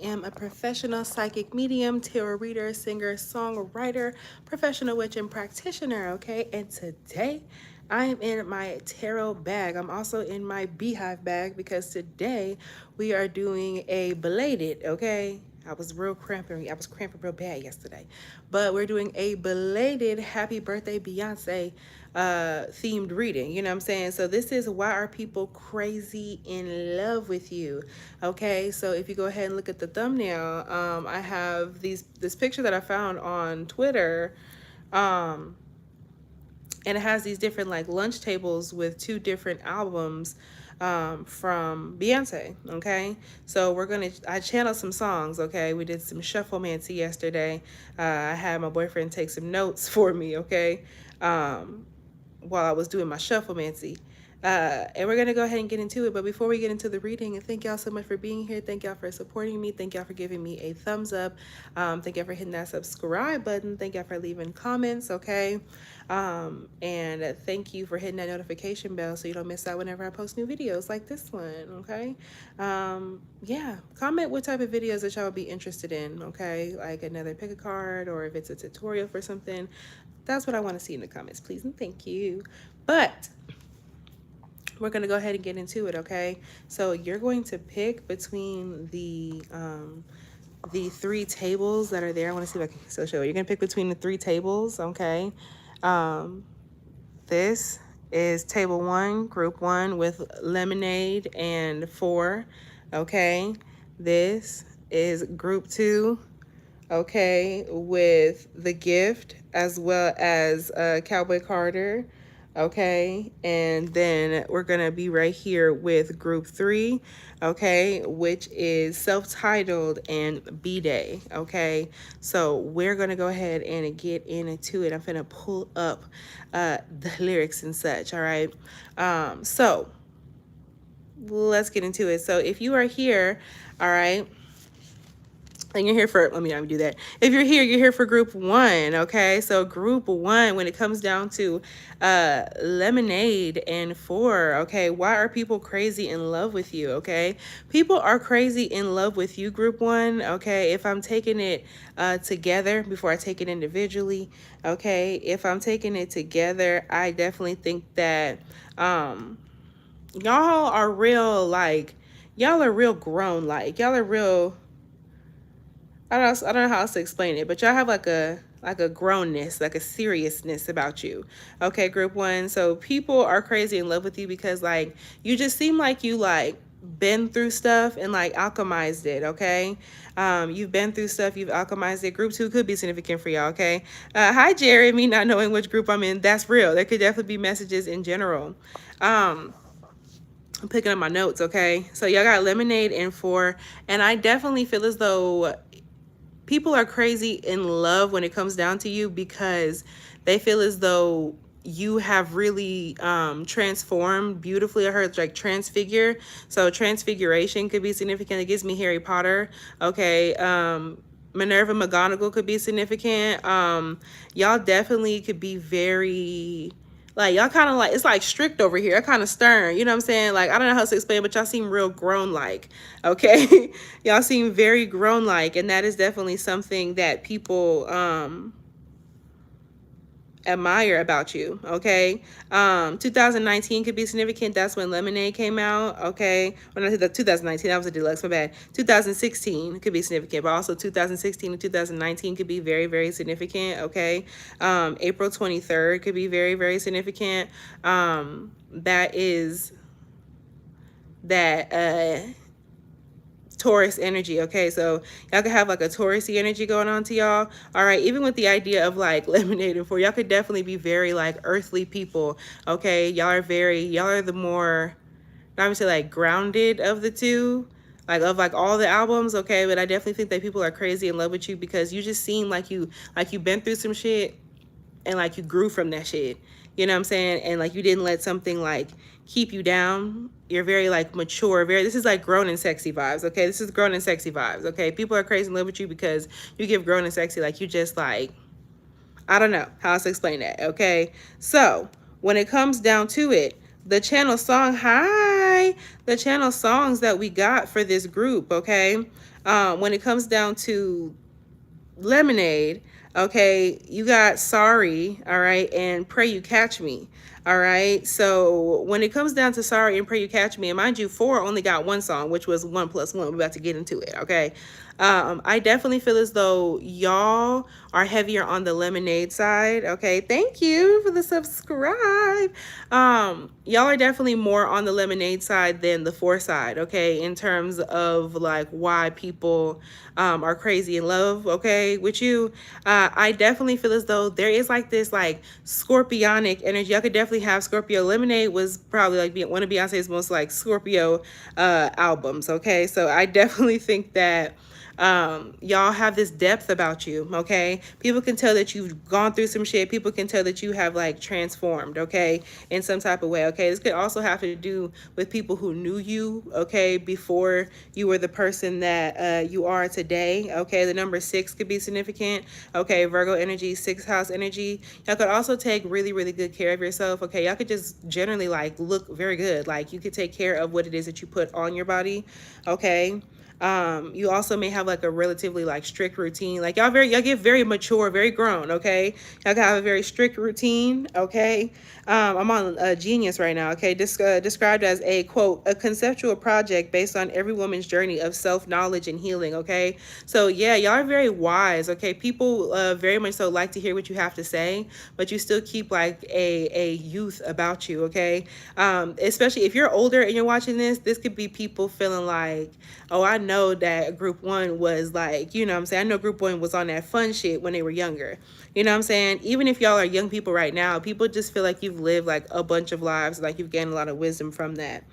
Am a professional psychic medium, tarot reader, singer, songwriter, professional witch, and practitioner, okay? And today I am in my tarot bag. I'm also in my beehive bag because today we are doing a belated, okay? I was cramping real bad yesterday. But we're doing a belated happy birthday Beyonce themed reading. You know what I'm saying? So this is why are people crazy in love with you? Okay, so if you go ahead and look at the thumbnail, I have this picture that I found on Twitter. And it has these different like lunch tables with two different albums from Beyonce. Okay, so I channeled some songs. Okay, we did some shufflemancy yesterday. I had my boyfriend take some notes for me. Okay, while I was doing my shufflemancy. And we're going to go ahead and get into it. But before we get into the reading, and thank y'all so much for being here. Thank y'all for supporting me. Thank y'all for giving me a thumbs up. Thank y'all for hitting that subscribe button. Thank y'all for leaving comments, okay? And thank you for hitting that notification bell so you don't miss out whenever I post new videos like this one, okay? Yeah, comment what type of videos that y'all would be interested in, okay? Like another pick a card, or if it's a tutorial for something. That's what I want to see in the comments, please and thank you. But we're going to go ahead and get into it, okay? So you're going to pick between the three tables that are there. I want to see if I can still show you. You're going to pick between the three tables, okay? This is table 1, group 1 with lemonade and 4, okay? This is group 2, okay, with the gift as well as Cowboy Carter. Okay, and then we're gonna be right here with group 3, okay, which is self-titled and B-Day. Okay, so we're gonna go ahead and get into it. I'm gonna pull up the lyrics and such. All right, so let's get into it. So if you are here, all right, and you're here for, let me not do that. If you're here for group 1, okay? So group 1, when it comes down to lemonade and 4, okay? Why are people crazy in love with you, okay? People are crazy in love with you, group 1, okay? If I'm taking it together before I take it individually, okay? If I'm taking it together, I definitely think that y'all are real, like, y'all are real grown, like, y'all are real, I don't know how else to explain it, but y'all have like a grownness, like a seriousness about you. Okay, group 1. So people are crazy in love with you because like you just seem like you like been through stuff and like alchemized it, okay? You've been through stuff, you've alchemized it. Group 2 could be significant for y'all, okay? Hi Jerry, me not knowing which group I'm in, that's real. There could definitely be messages in general. I'm picking up my notes, okay? So y'all got lemonade and 4, and I definitely feel as though people are crazy in love when it comes down to you because they feel as though you have really transformed beautifully. I heard like transfigure. So transfiguration could be significant. It gives me Harry Potter. Okay. Minerva McGonagall could be significant. Y'all definitely could be very, like, y'all kind of like, it's like strict over here. Kind of stern. You know what I'm saying? Like, I don't know how to explain, but y'all seem real grown-like. Okay? Y'all seem very grown-like. And that is definitely something that people admire about you, okay? 2019 could be significant. That's when Lemonade came out, okay? When I said the 2019, that was a deluxe, my bad. 2016 could be significant, but also 2016 and 2019 could be very, very significant, okay? April 23rd could be very, very significant. That is that Taurus energy, okay? So y'all could have like a Taurusy energy going on to y'all. All right, even with the idea of like lemonade and 4, y'all could definitely be very like earthly people, okay? Y'all are the more, I would say like grounded of the two, like of like all the albums, okay? But I definitely think that people are crazy in love with you because you just seem like you've been through some shit and like you grew from that shit. You know what I'm saying? And like you didn't let something like keep you down. You're very like mature, this is like grown and sexy vibes, okay? This is grown and sexy vibes, okay? People are crazy in love with you because you give grown and sexy, like you just like, I don't know how else to explain that, okay? So when it comes down to it, the channel song, hi, by the channel songs that we got for this group, okay? When it comes down to Lemonade, okay, you got Sorry, all right, and Pray You Catch Me. All right, so when it comes down to Sorry and Pray You Catch Me, and mind you, 4 only got one song, which was 1+1. We're about to get into it, okay? I definitely feel as though y'all are heavier on the Lemonade side, okay? Thank you for the subscribe. Y'all are definitely more on the Lemonade side than the 4 side, okay? In terms of like why people are crazy in love, okay, with you. I definitely feel as though there is like this like scorpionic energy. I could definitely have Scorpio. Lemonade was probably like one of Beyonce's most like Scorpio albums, okay? So I definitely think that y'all have this depth about you, okay? People can tell that you've gone through some shit. People can tell that you have like transformed, okay, in some type of way, okay? This could also have to do with people who knew you, okay, before you were the person that you are today, okay? The number 6 could be significant, okay? Virgo energy, 6th house energy. Y'all could also take really, really good care of yourself, okay? Y'all could just generally like look very good. Like you could take care of what it is that you put on your body, okay? You also may have like a relatively like strict routine. Like y'all get very mature, very grown, okay? Y'all can have a very strict routine, okay? I'm on Genius right now, okay? Described as a, quote, a conceptual project based on every woman's journey of self-knowledge and healing, okay? So yeah, y'all are very wise, okay? People very much so like to hear what you have to say, but you still keep like a youth about you, okay? Especially if you're older and you're watching this could be people feeling like, oh, I know that group 1 was like, you know what I'm saying? I know group 1 was on that fun shit when they were younger. You know what I'm saying? Even if y'all are young people right now, people just feel like you've lived like a bunch of lives, like you've gained a lot of wisdom from that.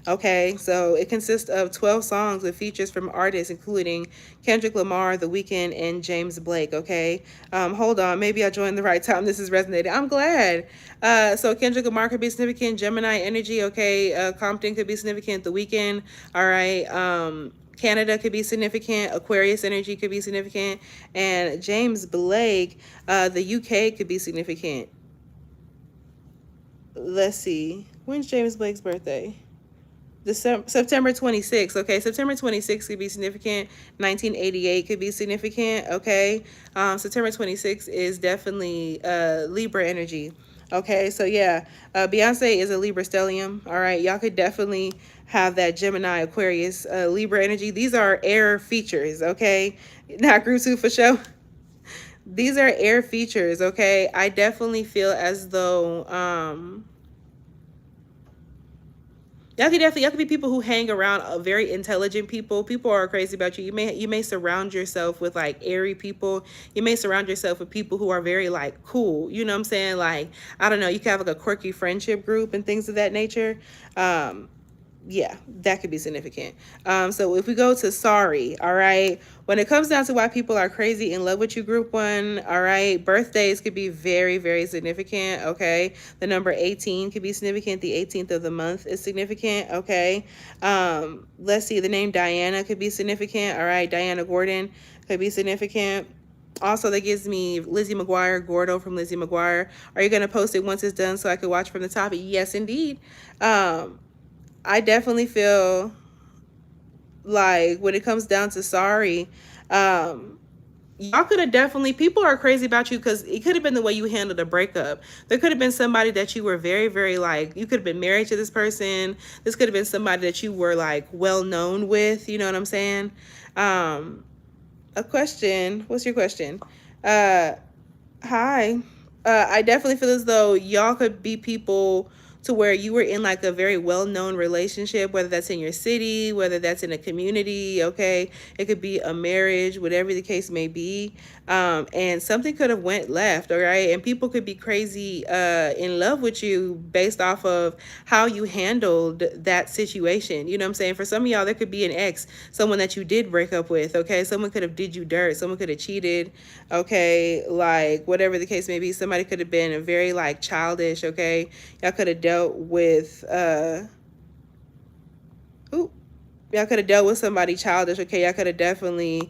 Okay, so it consists of 12 songs with features from artists including Kendrick Lamar, The Weeknd, and James Blake, okay? Hold on, maybe I joined the right time. This is resonating. I'm glad. So Kendrick Lamar could be significant, Gemini energy, okay? Compton could be significant, The Weeknd, all right? Canada could be significant, Aquarius energy could be significant, and James Blake, the UK could be significant. Let's see, when's James Blake's birthday? September 26th, okay? September 26th could be significant. 1988 could be significant, okay? September 26th is definitely Libra energy, okay? So yeah, Beyonce is a Libra stellium, all right? Y'all could definitely have that Gemini, Aquarius, Libra energy. These are air features, okay? Not group 2 for sure. These are air features, okay? I definitely feel as though y'all could be people who hang around very intelligent people. People are crazy about you. You may surround yourself with like airy people. You may surround yourself with people who are very like cool. You know what I'm saying? Like, I don't know, you can have like a quirky friendship group and things of that nature. Yeah, that could be significant. So if we go to Sorry, all right, when it comes down to why people are crazy in love with you, group 1, all right, birthdays could be very, very significant, okay? The number 18 could be significant. The 18th of the month is significant, okay? Let's see, the name Diana could be significant, all right? Diana Gordon could be significant. Also, that gives me Lizzie McGuire, Gordo from Lizzie McGuire. Are you going to post it once it's done so I can watch from the top? Yes, indeed. I definitely feel like when it comes down to Sorry, y'all could have definitely, people are crazy about you because it could have been the way you handled a breakup. There could have been somebody that you were very, very like, you could have been married to this person. This could have been somebody that you were like well known with, you know what I'm saying? A question, what's your question? Hi. I definitely feel as though y'all could be people to where you were in like a very well-known relationship, whether that's in your city, whether that's in a community, okay? It could be a marriage, whatever the case may be. And something could have went left, all right? And people could be crazy in love with you based off of how you handled that situation. You know what I'm saying? For some of y'all, there could be an ex, someone that you did break up with, okay? Someone could have did you dirt. Someone could have cheated, okay? Like, whatever the case may be, somebody could have been very, like, childish, okay? Y'all could have dealt with, y'all could have dealt with somebody childish, okay? Y'all could have definitely,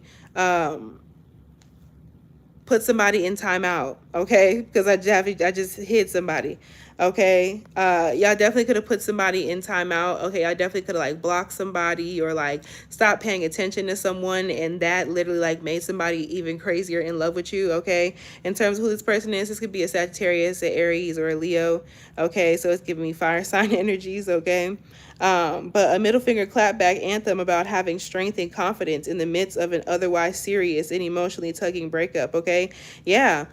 put somebody in timeout, okay? Because I just hit somebody. Okay, y'all definitely could have put somebody in timeout. Okay, I definitely could have like blocked somebody or like stopped paying attention to someone, and that literally like made somebody even crazier in love with you. Okay, in terms of who this person is, this could be a Sagittarius, an Aries, or a Leo. Okay, so it's giving me fire sign energies. Okay, but a middle finger clapback anthem about having strength and confidence in the midst of an otherwise serious and emotionally tugging breakup. Okay, yeah,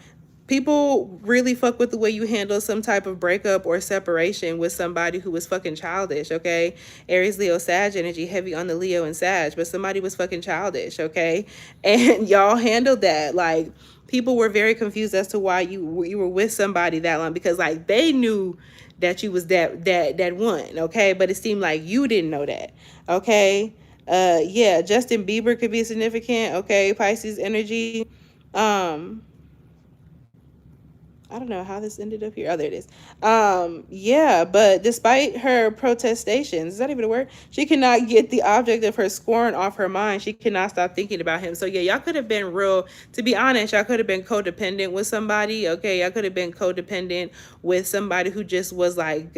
people really fuck with the way you handle some type of breakup or separation with somebody who was fucking childish. Okay, Aries, Leo, Sag energy, heavy on the Leo and Sag, but somebody was fucking childish. Okay, and y'all handled that like people were very confused as to why you were with somebody that long, because like they knew that you was that one. Okay, but it seemed like you didn't know that. Okay, yeah, Justin Bieber could be significant. Okay, Pisces energy. um I don't know how this ended up here. Oh, there it is. Yeah, but despite her protestations, is that even a word? She cannot get the object of her scorn off her mind. She cannot stop thinking about him. So yeah, y'all could have been real, to be honest, y'all could have been codependent with somebody. Okay, y'all could have been codependent with somebody who just was like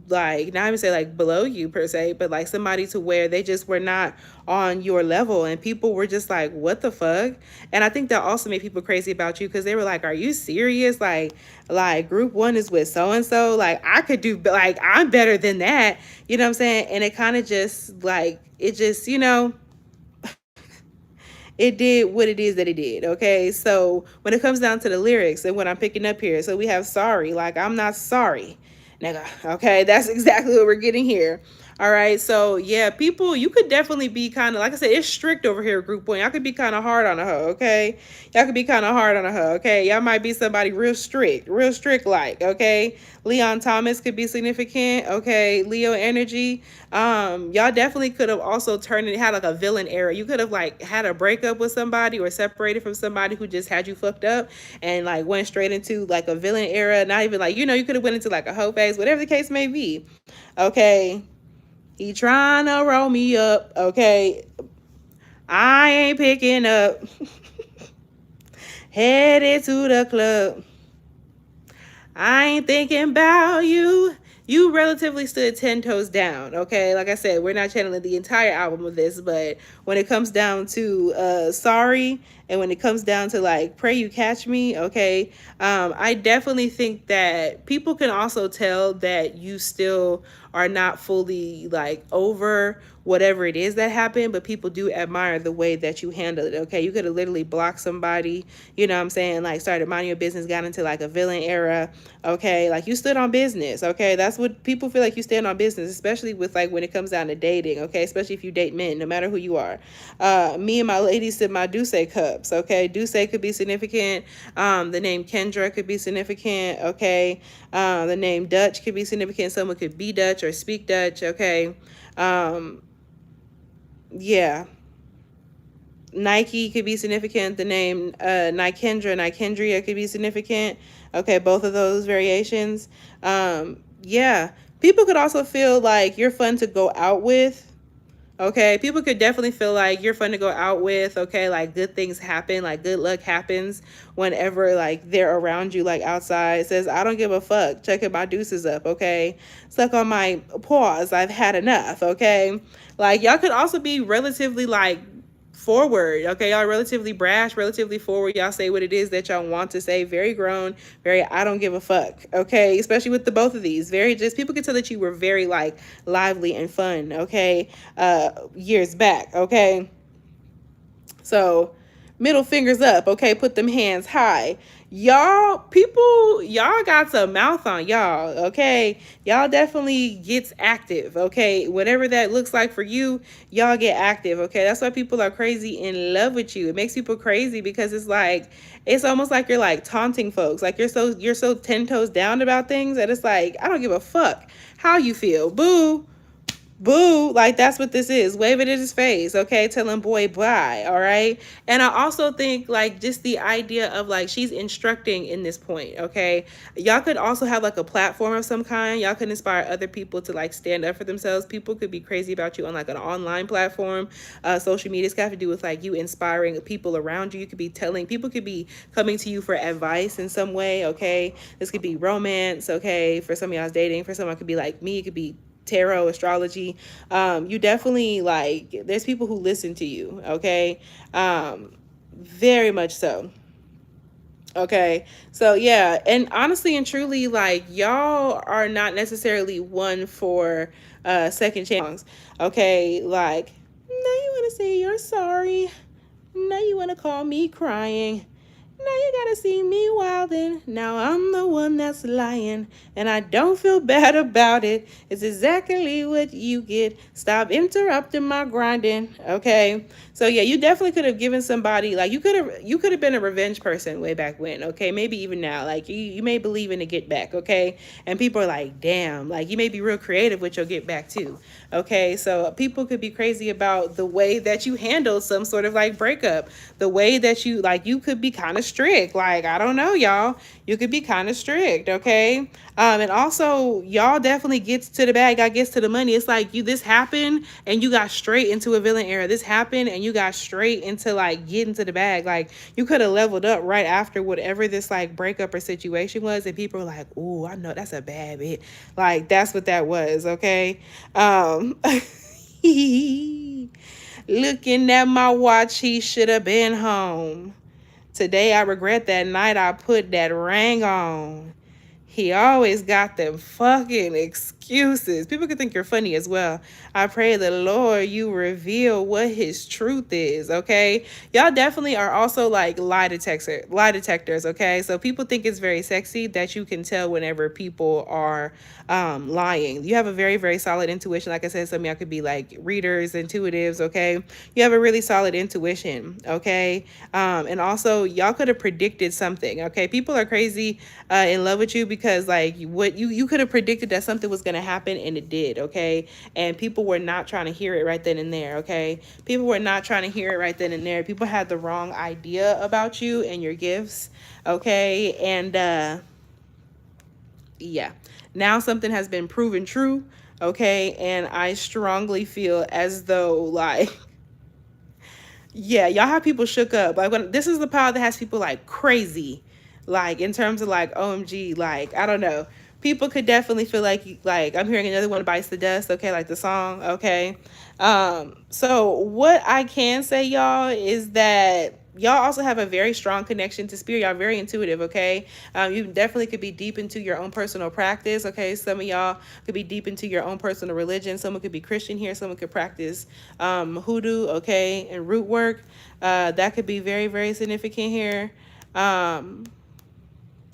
not even say like below you per se, but like somebody to where they just were not on your level, and people were just like, what the fuck? And I think that also made people crazy about you, because they were like, are you serious? Like group one is with so and so, like I could do, like I'm better than that, you know what I'm saying? And it kind of just like, it just, it did what it is that it did. Okay, so when it comes down to the lyrics and what I'm picking up here, so we have sorry, like I'm not sorry, nigga. Okay, that's exactly what we're getting here. All right, so yeah, people, you could definitely be kind of, like I said, it's strict over here, group one. Y'all could be kind of hard on a hoe. Okay, y'all could be kind of hard on a hoe. Okay, y'all might be somebody real strict like. Okay, Leon Thomas could be significant. Okay, Leo energy. Y'all definitely could have also turned it, had like a villain era. You could have like had a breakup with somebody or separated from somebody who just had you fucked up, and like went straight into like a villain era. Not even like, you could have went into like a hoe phase, whatever the case may be. Okay, he trying to roll me up. Okay, I ain't picking up. Headed to the club. I ain't thinking about you. You relatively stood 10 toes down. Okay, like I said, we're not channeling the entire album of this, but when it comes down to sorry, and when it comes down to like pray you catch me, okay, I definitely think that people can also tell that you still are not fully like over whatever it is that happened, but people do admire the way that you handled it. Okay, you could have literally blocked somebody, you know what I'm saying, like started minding your business, got into like a villain era. Okay, like you stood on business. Okay, that's what people feel, like you stand on business, especially with like when it comes down to dating. Okay, especially if you date men, no matter who you are. Me and my lady sip my Douce cups. Okay, Douce could be significant. The name Kendra could be significant. Okay, the name Dutch could be significant. Someone could be Dutch or speak Dutch. Okay, yeah. Nike could be significant. The name Nikendra, Nikendria could be significant. Okay, both of those variations. Yeah, people could also feel like you're fun to go out with. Okay, people could definitely feel like you're fun to go out with. Okay, like good things happen, like good luck happens whenever like they're around you, like outside. It says, I don't give a fuck. Checking my deuces up. Okay, suck on my paws. I've had enough. Okay, like y'all could also be relatively like forward. Okay, y'all relatively brash, relatively forward. Y'all say what it is that y'all want to say. Very grown, very I don't give a fuck. Okay, especially with the both of these. Very just, people could tell that you were very like lively and fun. Okay, years back. Okay, so middle fingers up. Okay, put them hands high. Y'all, people, y'all got some mouth on y'all. Okay, y'all definitely gets active. Okay, whatever that looks like for you, y'all get active. Okay, that's why people are crazy in love with you. It makes people crazy because it's like, it's almost like you're like taunting folks. Like you're so 10 toes down about things that it's like, I don't give a fuck how you feel. Boo. Boo, like that's what this is. Wave it in his face, okay? Tell him boy bye, all right? And I also think like just the idea of like she's instructing in this point, okay? Y'all could also have like a platform of some kind. Y'all could inspire other people to like stand up for themselves. People could be crazy about you on like an online platform. Social media's got to do with like you inspiring people around you. You could be telling people could be coming to you for advice in some way, okay? This could be romance, okay? For some of y'all's dating. For someone, it could be like me. It could be tarot, astrology. You definitely like, there's people who listen to you, okay? Very much so. Okay. So yeah, and honestly and truly, like y'all are not necessarily one for second chance. Okay, like now you wanna say you're sorry. Now you wanna call me crying. Now you gotta see me wildin'. Now I'm the one that's lying, and I don't feel bad about it. It's exactly what you get. Stop interrupting my grinding. Okay. So yeah, you definitely could have given somebody like you could have been a revenge person way back when. Okay, maybe even now. Like you may believe in a get back. Okay, and people are like, damn. Like you may be real creative with your get back too. Okay, so people could be crazy about the way that you handle some sort of like breakup, the way that you like you could be kind of strict. Like I don't know, y'all, you could be kind of strict. Okay, and also y'all definitely gets to the bag. I gets to the money. It's like you this happened and you got straight into a villain era. This happened and you got straight into like getting to the bag. Like you could have leveled up right after whatever this like breakup or situation was, and people were like, "Oh, I know that's a bad bit." Like that's what that was. Okay. Looking at my watch, he should have been home. Today I regret that night I put that ring on. He always got them fucking excuses. People could think you're funny as well. I pray the Lord you reveal what his truth is, okay? Y'all definitely are also like lie detectors, okay? So people think it's very sexy that you can tell whenever people are lying. You have a very, very solid intuition. Like I said, some of y'all could be like readers, intuitives, okay? You have a really solid intuition, okay? And also y'all could have predicted something, okay? People are crazy in love with you because like what you could have predicted that something was going to happen and it did, okay? And people were not trying to hear it right then and there, okay? People were not trying to hear it right then and there. People had the wrong idea about you and your gifts, okay? And yeah, now something has been proven true, okay? And I strongly feel as though like yeah, y'all have people shook up. Like when this is the power that has people like crazy, like in terms of like OMG, like I don't know. People could definitely feel like I'm hearing another one bites the dust. Okay, like the song. Okay, so what I can say, y'all, is that y'all also have a very strong connection to spirit. Y'all very intuitive. Okay, you definitely could be deep into your own personal practice. Okay, some of y'all could be deep into your own personal religion. Someone could be Christian here. Someone could practice hoodoo. Okay, and root work. That could be very, very significant here.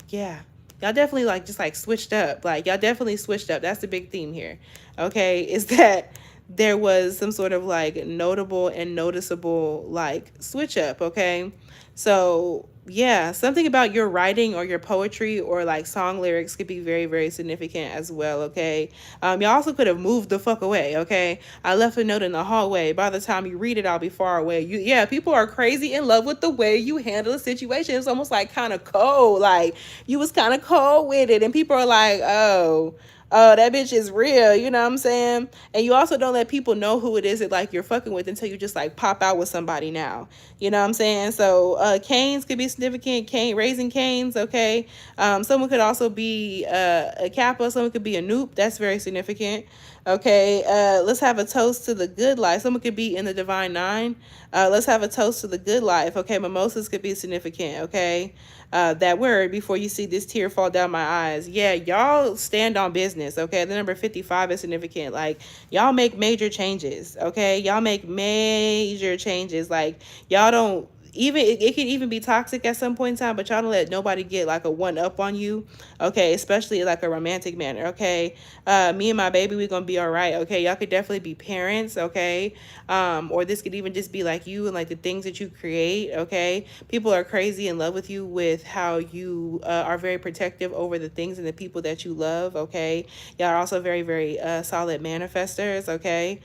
Yeah, y'all definitely like just like switched up. Like y'all definitely switched up. That's the big theme here. Okay, is that there was some sort of like notable and noticeable like switch up. Okay, so yeah, something about your writing or your poetry or like song lyrics could be very, very significant as well. Okay, you also could have moved the fuck away. Okay, I left a note in the hallway. By the time you read it, I'll be far away. Yeah, people are crazy in love with the way you handle a situation. It's almost like kind of cold. Like you was kind of cold with it, and people are like, oh, that bitch is real, you know what I'm saying? And you also don't let people know who it is that like you're fucking with until you just like pop out with somebody now. You know what I'm saying? So canes could be significant, raising canes, okay? Someone could also be a kappa, someone could be a noop. That's very significant. Okay, let's have a toast to the good life. Someone could be in the divine nine. Let's have a toast to the good life. Okay, mimosas could be significant. Okay, that word before you see this tear fall down my eyes. Yeah, y'all stand on business. Okay, the number 55 is significant. Like y'all make major changes. Okay, y'all make major changes. Like y'all don't even it can even be toxic at some point in time, but y'all don't let nobody get like a one up on you, okay, especially like a romantic manner, okay. Me and my baby, we gonna be all right, okay. Y'all could definitely be parents, okay. Or this could even just be like you and like the things that you create, okay. People are crazy in love with you with how you are very protective over the things and the people that you love, okay. Y'all are also very, very solid manifestors, okay.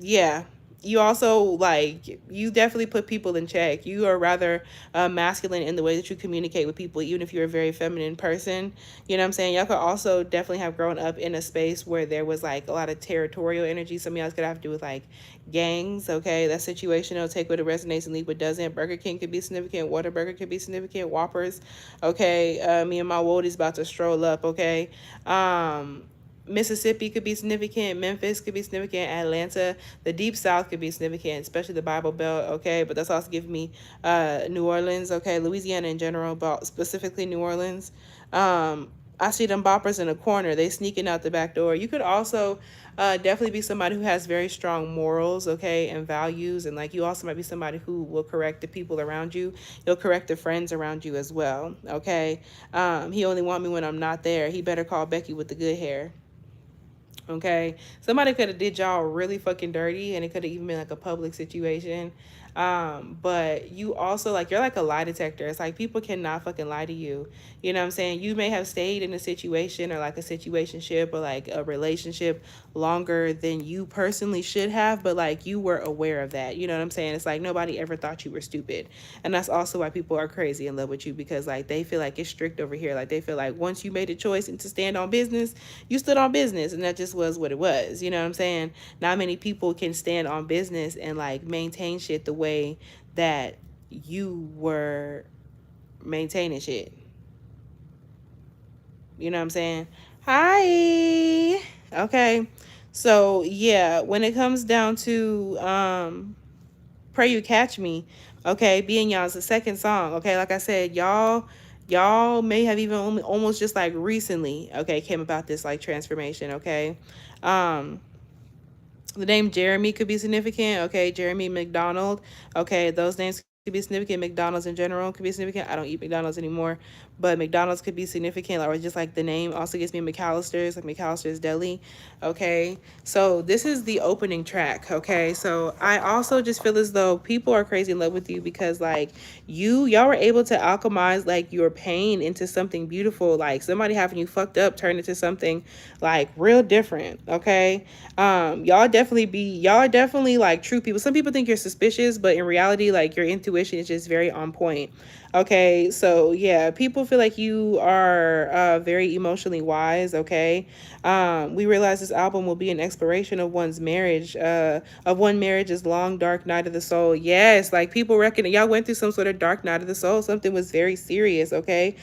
Yeah, you also like, you definitely put people in check. You are rather masculine in the way that you communicate with people, even if you're a very feminine person. You know what I'm saying? Y'all could also definitely have grown up in a space where there was like a lot of territorial energy. Some of y'all could have to do with like gangs, okay. That's situational. Take what it resonates and leave what doesn't. Burger King could be significant. Whataburger could be significant. Whoppers, okay. Me and my Wody's about to stroll up, okay. Mississippi could be significant. Memphis could be significant. Atlanta, the deep south could be significant, especially the Bible Belt, okay. But that's also giving me New Orleans, okay. Louisiana in general, but specifically New Orleans. I see them boppers in a corner. They sneaking out the back door. You could also definitely be somebody who has very strong morals, okay, and values. And like, you also might be somebody who will correct the people around you. You'll correct the friends around you as well, okay. He only want me when I'm not there. He better call Becky with the good hair. Okay, somebody could have did y'all really fucking dirty, and it could have even been like a public situation. But you also like, you're like a lie detector. It's like people cannot fucking lie to you. You know what I'm saying? You may have stayed in a situation or like a situationship or like a relationship longer than you personally should have, but like you were aware of that. You know what I'm saying? It's like nobody ever thought you were stupid, and that's also why people are crazy in love with you, because like they feel like it's strict over here. Like they feel like once you made a choice and to stand on business, you stood on business, and that just was what it was. You know what I'm saying? Not many people can stand on business and like maintain shit the way that you were maintaining shit. You know what I'm saying? Hi. Okay. So yeah, when it comes down to Pray You Catch Me, okay, being y'all's the second song, okay, like I said, y'all may have even only, almost just like recently, okay, came about this like transformation, okay. um the name Jeremy could be significant, okay. Jeremy McDonald, okay, those names could be significant. McDonald's in general could be significant. I don't eat McDonald's anymore, but McDonald's could be significant, or just like the name also gives me McAllister's, like McAllister's Deli, okay. So this is the opening track, okay. So I also just feel as though people are crazy in love with you because like y'all were able to alchemize like your pain into something beautiful. Like somebody having you fucked up turned into something like real different, okay. Y'all are definitely like true people. Some people think you're suspicious, but in reality, like your intuition is just very on point, okay. So yeah, people feel like you are very emotionally wise, okay. We realize this album will be an exploration of one's marriage, of one marriage's long dark night of the soul. Yes, like people reckon y'all went through some sort of dark night of the soul. Something was very serious, okay.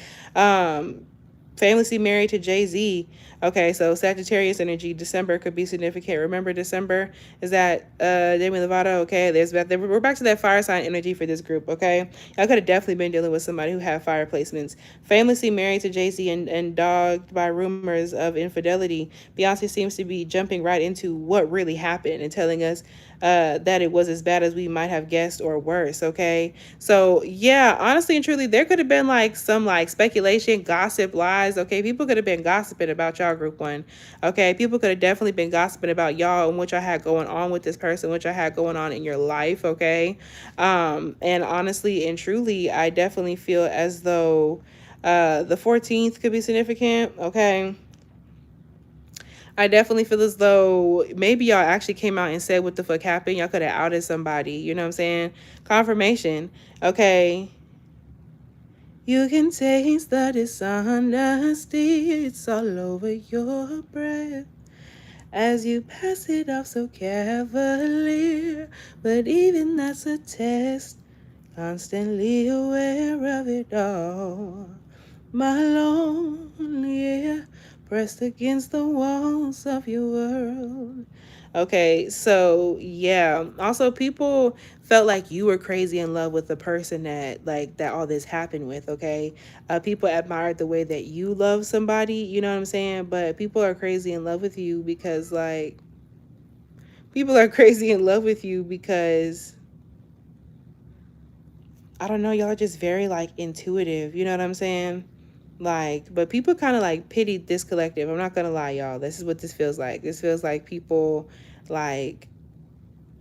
Famously married to Jay-Z. Okay, so Sagittarius energy, December could be significant. Remember December? Is that Demi Lovato? Okay, we're back to that fire sign energy for this group, okay? I could have definitely been dealing with somebody who had fire placements. Famously married to Jay-Z and dogged by rumors of infidelity, Beyonce seems to be jumping right into what really happened and telling us that it was as bad as we might have guessed or worse, okay. So yeah, honestly and truly, there could have been like some like speculation, gossip, lies, okay. People could have been gossiping about y'all group one, okay. People could have definitely been gossiping about y'all and what y'all had going on with this person, what y'all had going on in your life, okay. And honestly and truly, I definitely feel as though the 14th could be significant, okay. I definitely feel as though maybe y'all actually came out and said what the fuck happened. Y'all could have outed somebody. You know what I'm saying? Confirmation. Okay. You can taste the dishonesty. It's all over your breath as you pass it off so cavalier. But even that's a test. Constantly aware of it all. My lonely ear pressed against the walls of your world. Okay, so yeah. Also, people felt like you were crazy in love with the person that like that all this happened with. Okay, people admired the way that you love somebody. You know what I'm saying? But people are crazy in love with you because like people are crazy in love with you because I don't know, y'all are just very like intuitive, you know what I'm saying? Like, but people kind of like pity this collective. I'm not gonna lie, y'all. This is what this feels like. This feels like like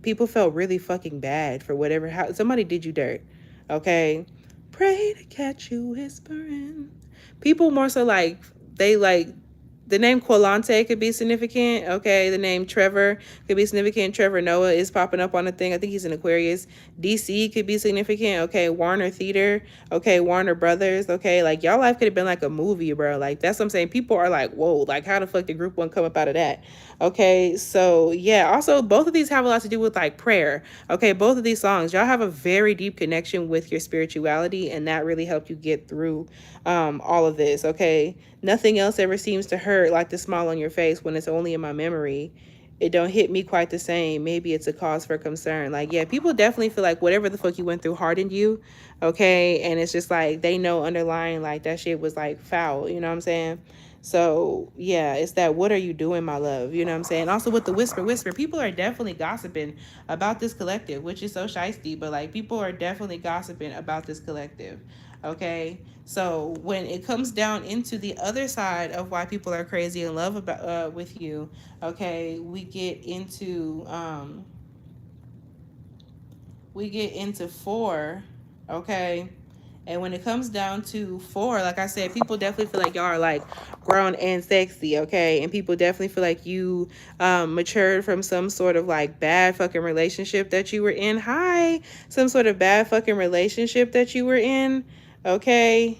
people felt really fucking bad for whatever, how somebody did you dirt. Okay, pray to catch you whispering. People more so like, they like, the name Quilante could be significant. Okay, the name Trevor could be significant. Trevor Noah is popping up on a thing. I think he's an Aquarius. DC could be significant. Okay, Warner Theater. Okay, Warner Brothers. Okay, like y'all life could have been like a movie, bro. Like that's what I'm saying. People are like, whoa, like how the fuck did Group One come up out of that? Okay, so yeah. Also, both of these have a lot to do with like prayer. Okay, both of these songs, y'all have a very deep connection with your spirituality, and that really helped you get through all of this. Okay, nothing else ever seems to hurt like the smile on your face when it's only in my memory. It don't hit me quite the same. Maybe it's a cause for concern. Like, yeah, people definitely feel like whatever the fuck you went through hardened you. Okay, and it's just like they know underlying like that shit was like foul. You know what I'm saying? So yeah, it's that, what are you doing, my love? You know what I'm saying? Also with the whisper, people are definitely gossiping about this collective, which is so shiesty, but like people are definitely gossiping about this collective. Okay. So when it comes down into the other side of why people are crazy in love about with you, okay, we get into four, okay. And when it comes down to four, like I said, people definitely feel like y'all are like grown and sexy, okay? And people definitely feel like you matured from some sort of like bad fucking relationship that you were in. Hi, some sort of bad fucking relationship that you were in, okay?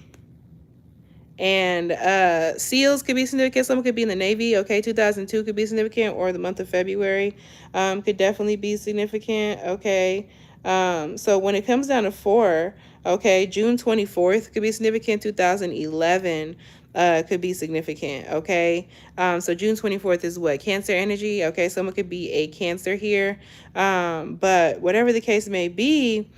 And SEALs could be significant. Someone could be in the Navy. Okay, 2002 could be significant, or the month of February could definitely be significant. Okay, so when it comes down to four, okay, June 24th could be significant. 2011 could be significant. Okay, so June 24th is what? Cancer energy. Okay, someone could be a Cancer here. But whatever the case may be,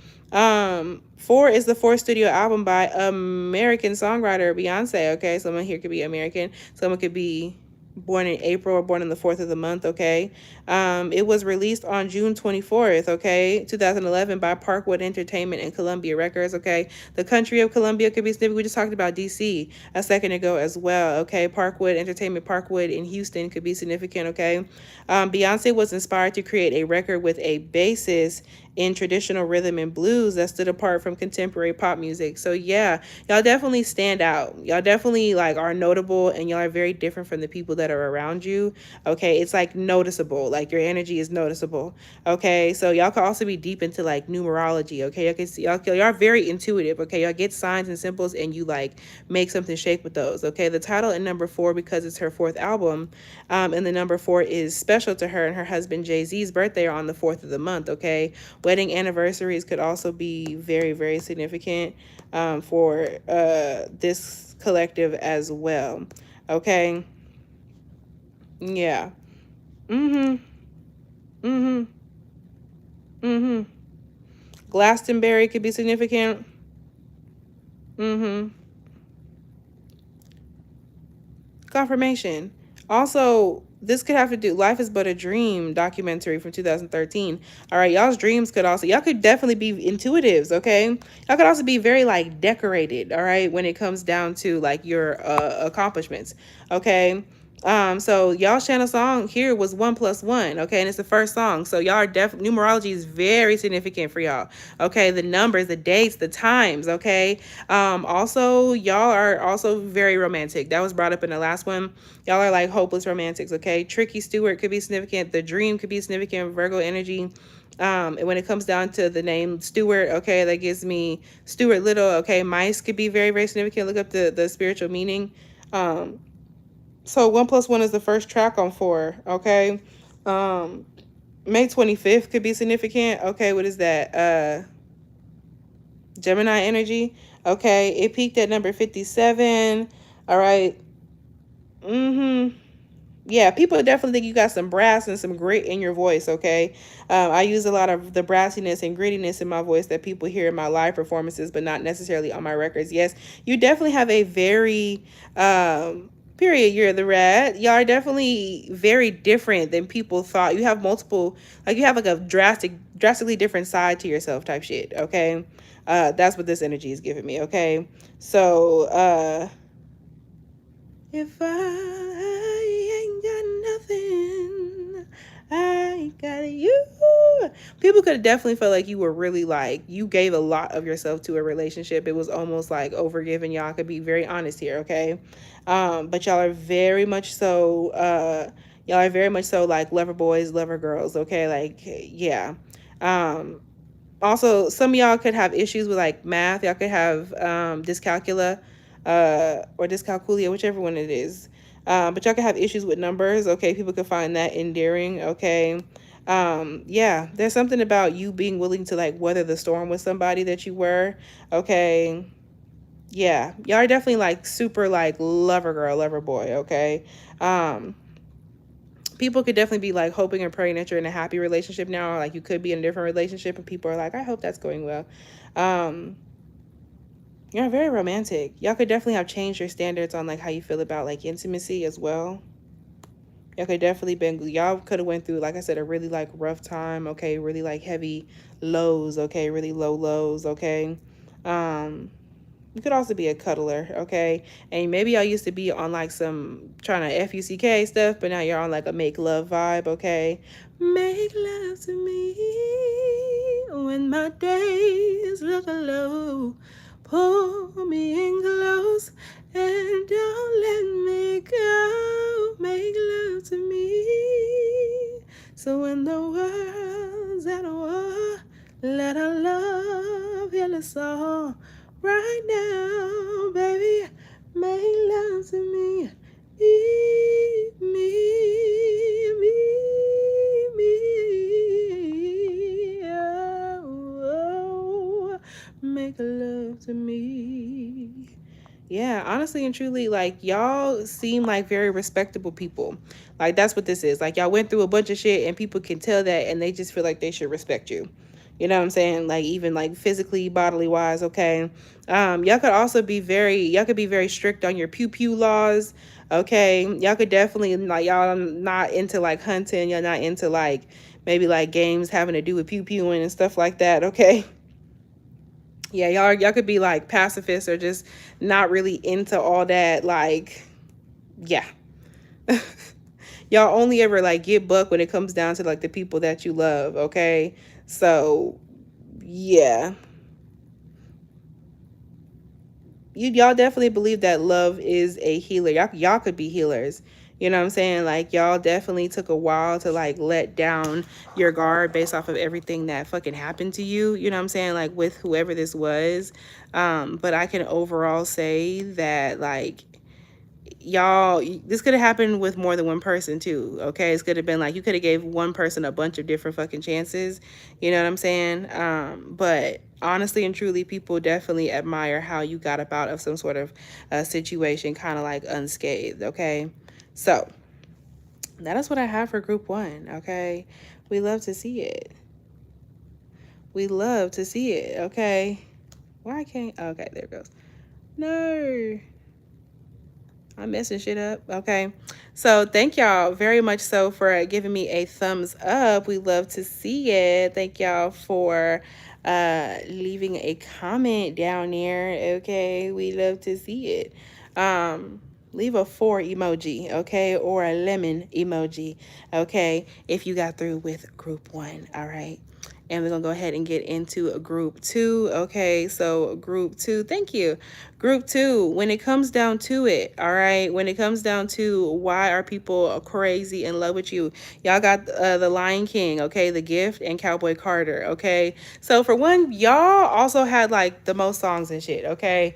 four is the fourth studio album by American songwriter Beyonce. Okay, someone here could be American. Someone could be born in April or born in the 4th of the month. Okay, it was released on June 24th. Okay, 2011 by Parkwood Entertainment and Columbia Records. Okay, the country of Columbia could be significant. We just talked about DC a second ago as well. Okay, Parkwood Entertainment, Parkwood in Houston could be significant. Okay, Beyonce was inspired to create a record with a basis in traditional rhythm and blues that stood apart from contemporary pop music. So yeah, y'all definitely stand out. Y'all definitely like are notable, and y'all are very different from the people that are around you. Okay, it's like noticeable. Like your energy is noticeable. Okay, so y'all can also be deep into like numerology. Okay, y'all can see y'all are very intuitive. Okay, y'all get signs and symbols and you like make something shake with those. Okay, the title in number four, because it's her fourth album, and the number four is special to her and her husband Jay-Z's birthday are on the 4th of the month. Okay, wedding anniversaries could also be very, very significant for this collective as well. Okay. Yeah. Mm-hmm. Mm-hmm. Mm-hmm. Glastonbury could be significant. Mm-hmm. Confirmation. Also, this could have to do Life is But a Dream documentary from 2013. All right, y'all's dreams could also, y'all could definitely be intuitives, okay? Y'all could also be very like decorated, all right, when it comes down to like your accomplishments, okay? So y'all's channel song here was 1+1, okay, and it's the first song. So y'all are definitely, numerology is very significant for y'all, okay? The numbers, the dates, the times, okay? Also, y'all are also very romantic. That was brought up in the last one. Y'all are like hopeless romantics, okay? Tricky Stewart could be significant. The Dream could be significant. Virgo energy. And when it comes down to the name Stewart, okay, that gives me Stuart Little, okay? Mice could be very, very significant. Look up the spiritual meaning. So 1+1 is the first track on four, okay? May 25th could be significant. Okay, what is that? Gemini energy. Okay, it peaked at number 57. All right. Mm-hmm. Yeah, people definitely think you got some brass and some grit in your voice, okay? I use a lot of the brassiness and grittiness in my voice that people hear in my live performances, but not necessarily on my records. Yes, you definitely have a very Period. You're the rat. Y'all are definitely very different than people thought. You have multiple, like you have like a drastically different side to yourself type shit. Okay. That's what this energy is giving me. Okay. So, if I ain't got nothing, I got you. People could definitely feel like you were really like, you gave a lot of yourself to a relationship. It was almost like overgiving. Y'all could be very honest here, okay? But y'all are very much so, y'all are very much so like lover boys, lover girls, okay? Like, yeah. Um, Also, some of y'all could have issues with like math. Y'all could have dyscalculia or dyscalculia, whichever one it is. But y'all could have issues with numbers. Okay, people could find that endearing. Okay, yeah, there's something about you being willing to like weather the storm with somebody that you were. Okay, yeah, y'all are definitely like super like lover girl, lover boy. Okay, um, people could definitely be like hoping and praying that you're in a happy relationship now, or like you could be in a different relationship and people are like, I hope that's going well. um you're very romantic. Y'all could definitely have changed your standards on like how you feel about like intimacy as well. Y'all could have went through, like I said, a really like rough time. Okay, really like heavy lows. Okay, really low lows. Okay. um you could also be a cuddler, okay? And maybe y'all used to be on like some trying to FUCK stuff, but now you're on like a make love vibe, okay? Make love to me when my days look low. Pull me in close and don't let me go. Make love to me. So when the world's at war, let our love heal us all. Right now, baby, make love to me. Me. Oh, make love to me. Yeah, honestly and truly, like y'all seem like very respectable people. Like that's what this is. Like y'all went through a bunch of shit and people can tell that and they just feel like they should respect you. You know what I'm saying? Like even like physically, bodily wise, okay. Y'all could be very strict on your pew pew laws. Okay. Y'all could definitely like y'all not into like hunting, y'all not into like maybe like games having to do with pew pewing and stuff like that, okay? Yeah, y'all could be like pacifists or just not really into all that, like, yeah. Y'all only ever like get buck when it comes down to like the people that you love, okay? So yeah, y'all definitely believe that love is a healer. Y'all could be healers. You know what I'm saying? Like y'all definitely took a while to like let down your guard based off of everything that fucking happened to you. You know what I'm saying? Like with whoever this was. But I can overall say that like y'all, this could have happened with more than one person too, okay? It could have been like you could have gave one person a bunch of different fucking chances. You know what I'm saying? But honestly and truly, people definitely admire how you got up out of some sort of situation kind of like unscathed, okay? So that is what I have for group one, okay? We love to see it. We love to see it, okay? Why can't, okay, there it goes. No, I'm messing shit up. Okay. So thank y'all very much so for giving me a thumbs up. We love to see it. Thank y'all for leaving a comment down there. Okay. We love to see it. Leave a 4 emoji, okay, or a lemon emoji, okay, if you got through with group one. All right. And we're gonna go ahead and get into group two. Okay, so group two, thank you. Group two, when it comes down to it, all right, when it comes down to why are people crazy in love with you, y'all got the Lion King, okay, The Gift, and Cowboy Carter, okay. So for one, y'all also had like the most songs and shit, okay.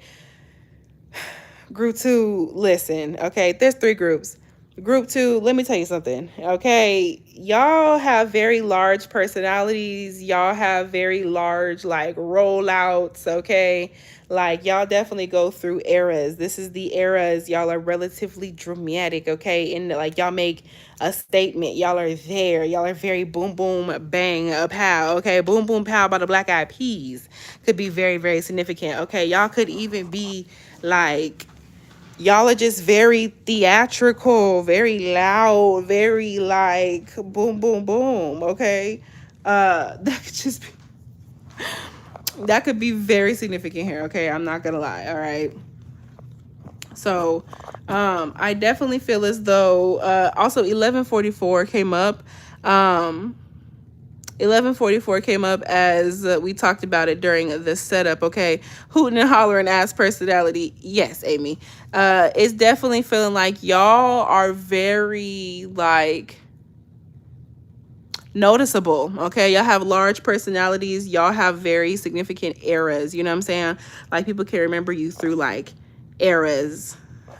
Group two, listen, okay, there's 3 groups. Group two, let me tell you something, okay? Y'all have very large personalities. Y'all have very large, like, rollouts, okay? Like, y'all definitely go through eras. This is the eras. Y'all are relatively dramatic, okay? And, like, y'all make a statement. Y'all are there. Y'all are very boom, boom, bang, pow, okay? Boom, boom, pow by the Black Eyed Peas could be very, very significant, okay? Y'all could even be, like, Y'all are just very theatrical, very loud, very like boom, boom, boom. Okay. That could just be, that could be very significant here. Okay. I'm not gonna lie. All right. So I definitely feel as though also 1144 came up. 1144 came up as we talked about it during the setup. Okay, hooting and hollering ass personality. Yes, Amy. It's definitely feeling like y'all are very like noticeable. Okay, y'all have large personalities. Y'all have very significant eras. You know what I'm saying? Like people can remember you through like eras.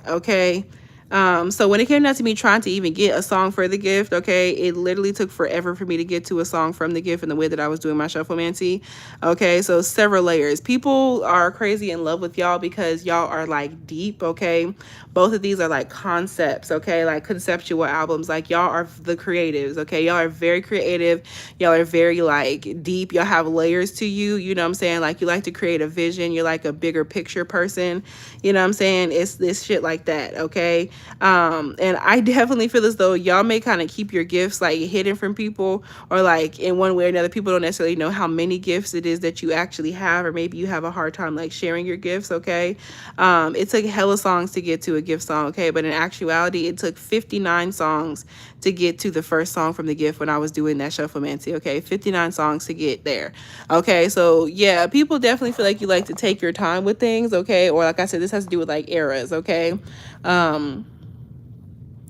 Okay. So when it came down to me trying to even get a song for the gift, okay, it literally took forever for me to get to a song from the gift in the way that I was doing my shufflemancy. Okay, so several layers. People are crazy in love with y'all because y'all are like deep. Okay, both of these are like concepts. Okay, like conceptual albums. Like y'all are the creatives. Okay, y'all are very creative. Y'all are very like deep. Y'all have layers to you. You know what I'm saying? Like you like to create a vision. You're like a bigger picture person. You know what I'm saying? It's this shit like that. Okay. And I definitely feel as though y'all may kind of keep your gifts like hidden from people, or like in one way or another, people don't necessarily know how many gifts it is that you actually have, or maybe you have a hard time like sharing your gifts. Okay. It took hella songs to get to a gift song. Okay. But in actuality, it took 59 songs to get to the first song from the gift when I was doing that shufflemancy. Okay. 59 songs to get there. Okay. So yeah, people definitely feel like you like to take your time with things. Okay. Or like I said, this has to do with like eras. Okay.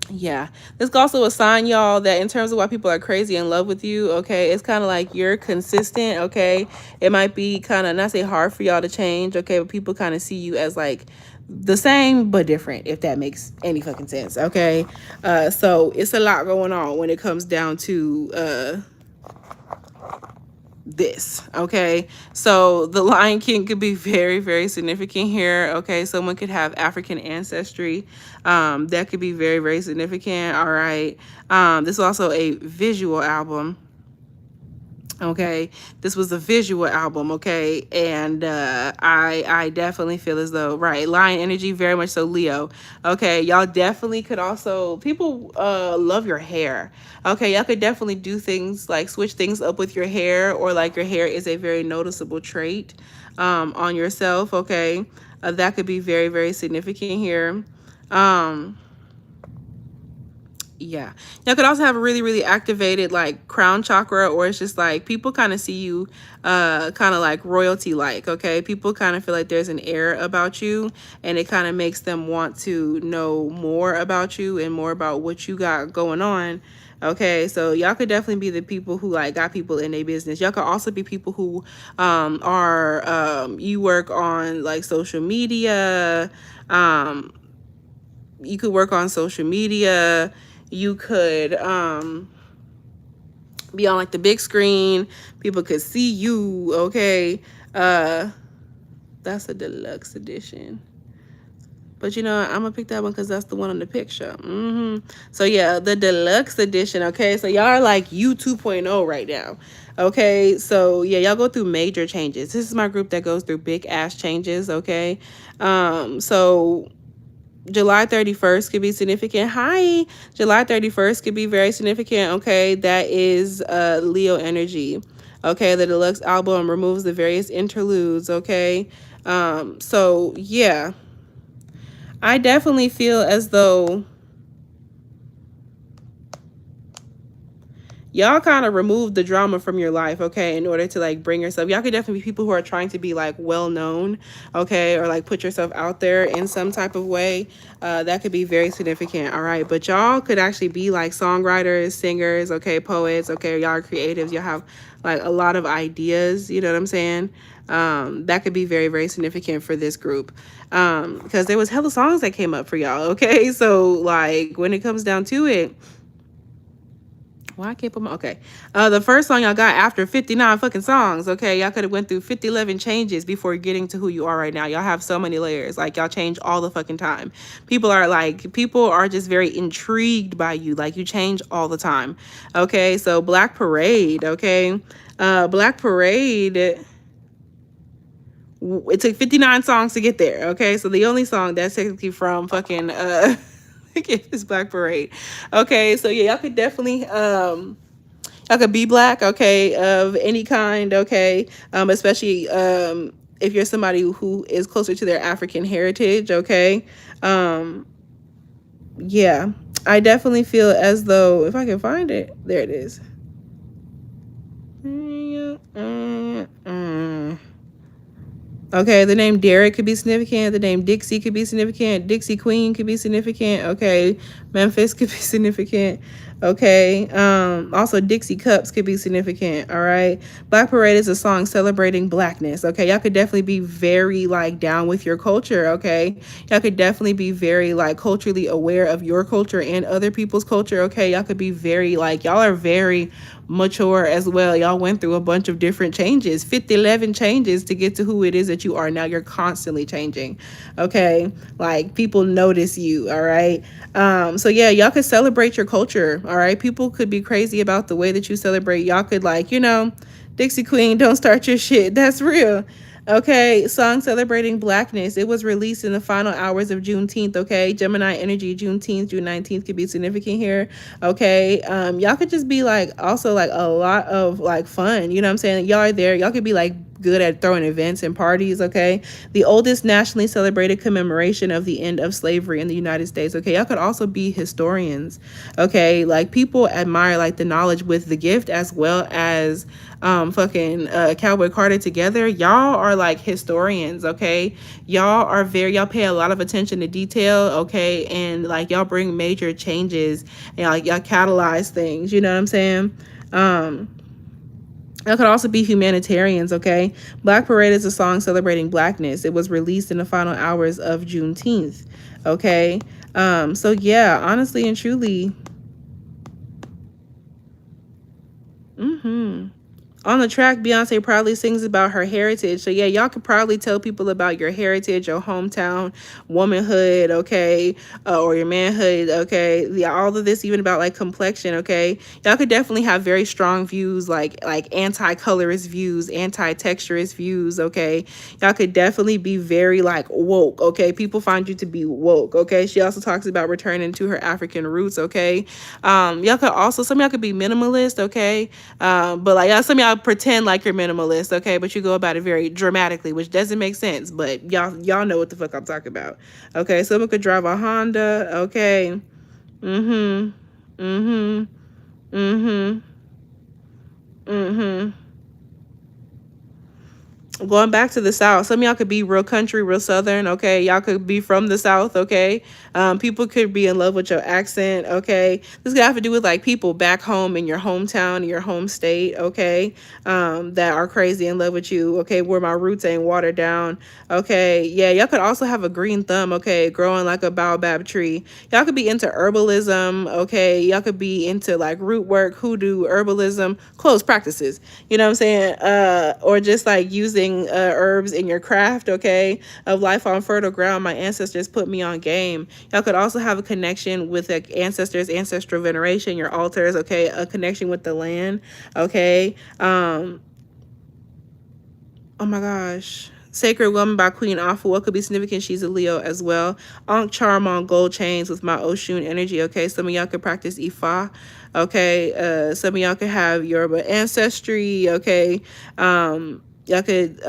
Yeah, this could also assign y'all that in terms of why people are crazy in love with you. Okay, it's kind of like you're consistent. Okay, it might be kind of not say hard for y'all to change. Okay, but people kind of see you as like the same but different, if that makes any fucking sense. Okay, so it's a lot going on when it comes down to this. Okay, so the Lion King could be very, very significant here. Okay, someone could have African ancestry. That could be very, very significant. All right. This is also a visual album. Okay, this was a visual album. Okay, and I definitely feel as though, right, lion energy, very much so Leo. Okay, y'all definitely could also, people love your hair. Okay, y'all could definitely do things like switch things up with your hair, or like your hair is a very noticeable trait on yourself. Okay, that could be very, very significant here. Yeah, y'all could also have a really, really activated like crown chakra, or it's just like people kind of see you kind of like royalty like. Okay, people kind of feel like there's an air about you, and it kind of makes them want to know more about you and more about what you got going on. Okay, so y'all could definitely be the people who like got people in their business. Y'all could also be people who are you work on like social media. You could work on social media. You could be on like the big screen. People could see you. Okay, that's a deluxe edition. But you know, I'm gonna pick that one because that's the one on the picture. So yeah, the deluxe edition. Okay, so y'all are like you 2.0 right now. Okay, so yeah, y'all go through major changes. This is my group that goes through big ass changes. Okay, so July 31st could be significant. Hi, July 31st could be very significant. Okay, that is Leo energy. Okay, the deluxe album removes the various interludes. Okay, so yeah, I definitely feel as though y'all kind of remove the drama from your life, okay, in order to like bring yourself. Y'all could definitely be people who are trying to be like well known, okay, or like put yourself out there in some type of way. That could be very significant. All right, but y'all could actually be like songwriters, singers, okay, poets, okay, y'all are creatives. Y'all have like a lot of ideas, you know what I'm saying? That could be very, very significant for this group, because there was hella songs that came up for y'all, okay? So like when it comes down to it, why I can't put my, okay. The first song y'all got after 59 fucking songs, okay? Y'all could have went through 11 changes before getting to who you are right now. Y'all have so many layers. Like, y'all change all the fucking time. People are just very intrigued by you. Like, you change all the time, okay? So, Black Parade, okay? Black Parade It took 59 songs to get there. Okay, so the only song that's technically from fucking is Black Parade. Okay, so yeah, y'all could definitely y'all could be black, okay, of any kind, okay, especially if you're somebody who is closer to their African heritage, okay. Yeah, I definitely feel as though, if I can find it, there it is. Okay, the name Derek could be significant. The name Dixie could be significant. Dixie Queen could be significant. Okay, Memphis could be significant. Okay, also Dixie Cups could be significant. All right, Black Parade is a song celebrating blackness. Okay, y'all could definitely be very like down with your culture. Okay, y'all could definitely be very like culturally aware of your culture and other people's culture. Okay, y'all could be very like, y'all are very mature as well. Y'all went through a bunch of different changes, 11 changes to get to who it is that you are now. You're constantly changing. Okay, like people notice you. All right, so yeah, y'all could celebrate your culture. All right, people could be crazy about the way that you celebrate. Y'all could, like, you know, Dixie Queen, don't start your shit. That's real. Okay, song celebrating blackness. It was released in the final hours of Juneteenth. Okay, Gemini energy, Juneteenth, June 19th could be significant here. Okay, y'all could just be like also like a lot of like fun. You know what I'm saying? Y'all are there. Y'all could be like good at throwing events and parties. Okay, the oldest nationally celebrated commemoration of the end of slavery in the United States. Okay, y'all could also be historians. Okay, like people admire like the knowledge with the gift as well as fucking Cowboy Carter together. Y'all are like historians. Okay, y'all pay a lot of attention to detail. Okay, and like y'all bring major changes and like y'all catalyze things. You know what I'm saying? It could also be humanitarians, okay? Black Parade is a song celebrating blackness. It was released in the final hours of Juneteenth, okay? So yeah, honestly and truly, on the track, Beyonce proudly sings about her heritage. So yeah, y'all could probably tell people about your heritage, your hometown, womanhood, okay, or your manhood, okay. Yeah, all of this, even about like complexion, okay. Y'all could definitely have very strong views, like anti-colorist views, anti-texturist views, okay. Y'all could definitely be very like woke, okay. People find you to be woke, okay. She also talks about returning to her African roots, okay. Y'all could also, some of y'all could be minimalist, okay. But like some of y'all pretend like you're minimalist, okay, but you go about it very dramatically, which doesn't make sense, but y'all know what the fuck I'm talking about. Okay, someone could drive a Honda, okay. Going back to the South, some of y'all could be real country, real Southern, okay? Y'all could be from the South, okay? People could be in love with your accent, okay? This could have to do with like people back home in your hometown, in your home state, okay? That are crazy in love with you, okay? Where my roots ain't watered down, okay? Yeah, y'all could also have a green thumb, okay? Growing like a baobab tree. Y'all could be into herbalism, okay? Y'all could be into like root work, hoodoo, herbalism, close practices, you know what I'm saying? Or just like using herbs in your craft, okay, of life on fertile ground. My ancestors put me on game. Y'all could also have a connection with like ancestors, ancestral veneration, your altars, okay, a connection with the land, okay. Oh my gosh, Sacred Woman by Queen Afua could be significant. She's a Leo as well. Ankh charm on gold chains with my Oshun energy, okay. Some of y'all could practice Ifa, okay. Some of y'all could have Yoruba ancestry, okay. Y'all could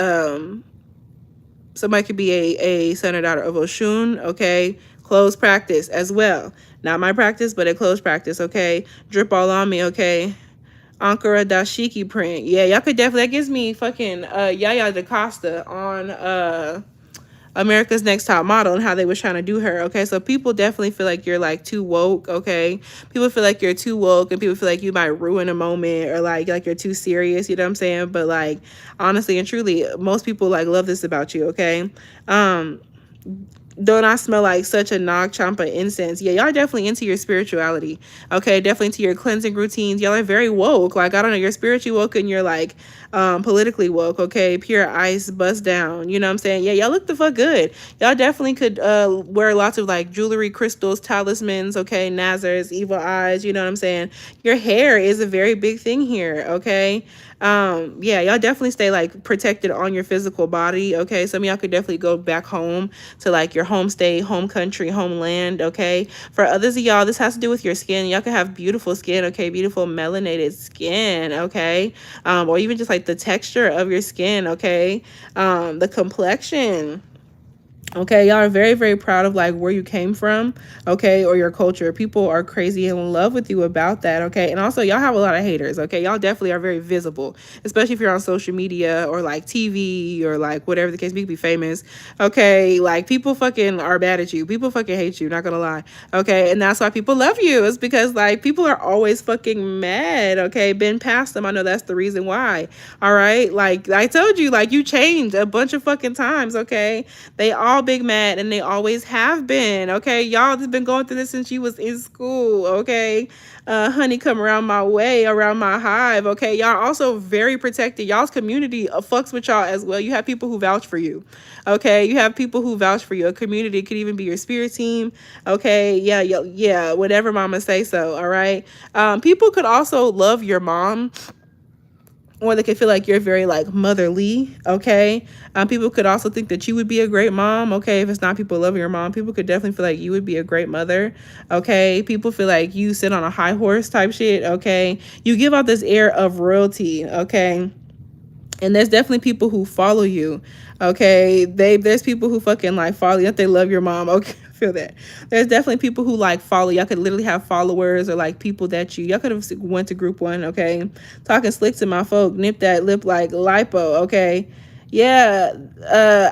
somebody could be a son or daughter of Oshun, okay. Closed practice as well, not my practice, but a closed practice, okay. Drip all on me, okay. Ankara dashiki print, yeah, y'all could definitely, that gives me fucking Yaya DaCosta on America's Next Top Model and how they was trying to do her, okay. So people definitely feel like you're like too woke, okay. People feel like you're too woke and people feel like you might ruin a moment or like you're too serious, you know what I'm saying? But like honestly and truly, most people like love this about you, okay. Don't I smell like such a Nag Champa incense? Yeah, y'all are definitely into your spirituality. Okay, definitely into your cleansing routines. Y'all are very woke. Like, I don't know, you're spiritually woke and you're like Politically woke, okay, pure ice, bust down, you know what I'm saying? Yeah, y'all look the fuck good. Y'all definitely could wear lots of like jewelry, crystals, talismans, okay, nazars, evil eyes, you know what I'm saying? Your hair is a very big thing here, okay? Yeah, y'all definitely stay like protected on your physical body, okay? Some of y'all could definitely go back home to like your home state, home country, homeland, okay? For others of y'all, this has to do with your skin. Y'all can have beautiful skin, okay? Beautiful melanated skin, okay? Or even just like the texture of your skin, okay? The complexion. Okay, y'all are very, very proud of like where you came from, okay, or your culture. People are crazy in love with you about that, okay? And also, y'all have a lot of haters, okay? Y'all definitely are very visible, especially if you're on social media or like TV or like whatever the case, you could be famous, okay? Like people fucking are bad at you. People fucking hate you, not gonna lie, okay? And that's why people love you. It's because like people are always fucking mad, okay? Been past them. I know that's the reason why, all right? Like I told you, like you changed a bunch of fucking times, okay? They all big mad and they always have been, okay? Y'all have been going through this since you was in school, okay? Honey, come around my way, around my hive, okay? Y'all also very protected. Y'all's community fucks with y'all as well. You have people who vouch for you, okay? You have people who vouch for you. A community could even be your spirit team, okay? Yeah, whatever mama say so, all right? People could also love your mom, or they could feel like you're very like motherly, okay? People could also think that you would be a great mom, okay? If it's not people loving your mom, people could definitely feel like you would be a great mother, okay? People feel like you sit on a high horse type shit, okay? You give out this air of royalty, okay? And there's definitely people who follow you, okay? There's people who fucking like follow you. They love your mom, okay? I feel that. There's definitely people who like follow. Y'all could literally have followers or like people that y'all could have went to group one, okay? Talking slick to my folk, nip that lip like lipo, okay? Yeah,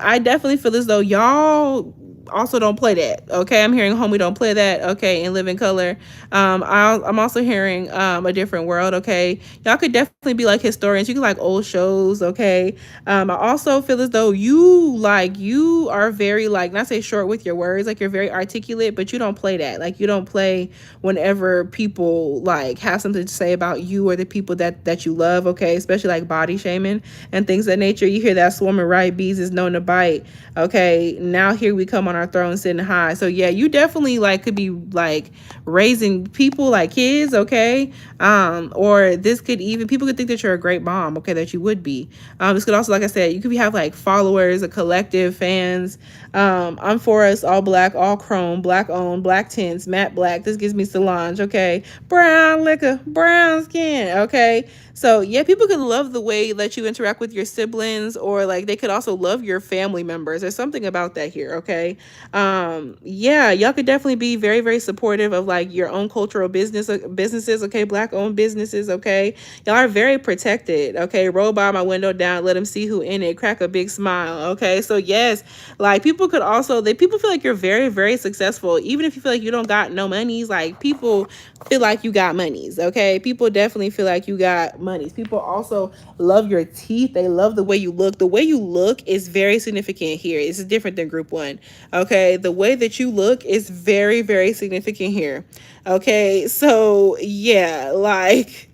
I definitely feel as though y'all also don't play that, okay? I'm hearing homie don't play that, okay, and live in color. I'm also hearing a different world, okay? Y'all could definitely be like historians. You could like old shows, okay? I also feel as though you are very like, not say short with your words, like you're very articulate, but you don't play that. Like you don't play whenever people like have something to say about you or the people that you love, okay? Especially like body shaming and things of that nature. You hear that swarming right bees is known to bite, okay? Now here we come on our throne sitting high. So yeah, you definitely like could be like raising people like kids, okay? Or this could even, people could think that you're a great mom, okay? That you would be. This could also, like I said, you could have like followers, a collective, fans. I'm for us, all black, all chrome, black owned, black tints, matte black. This gives me Solange, okay? Brown liquor, brown skin, okay? So yeah, people could love the way that you interact with your siblings, or like they could also love your family members. There's something about that here, okay? Yeah, y'all could definitely be very, very supportive of like your own cultural businesses, okay? Black owned businesses, okay? Y'all are very protected, okay? Roll by my window down, let them see who in it, crack a big smile, okay? So yes, like people could also, people feel like you're very, very successful. Even if you feel like you don't got no monies, like people feel like you got monies, okay? People definitely feel like you got monies. People also love your teeth. They love the way you look. The way you look is very significant here. It's different than group one, okay? The way that you look is very, very significant here, okay? So yeah, like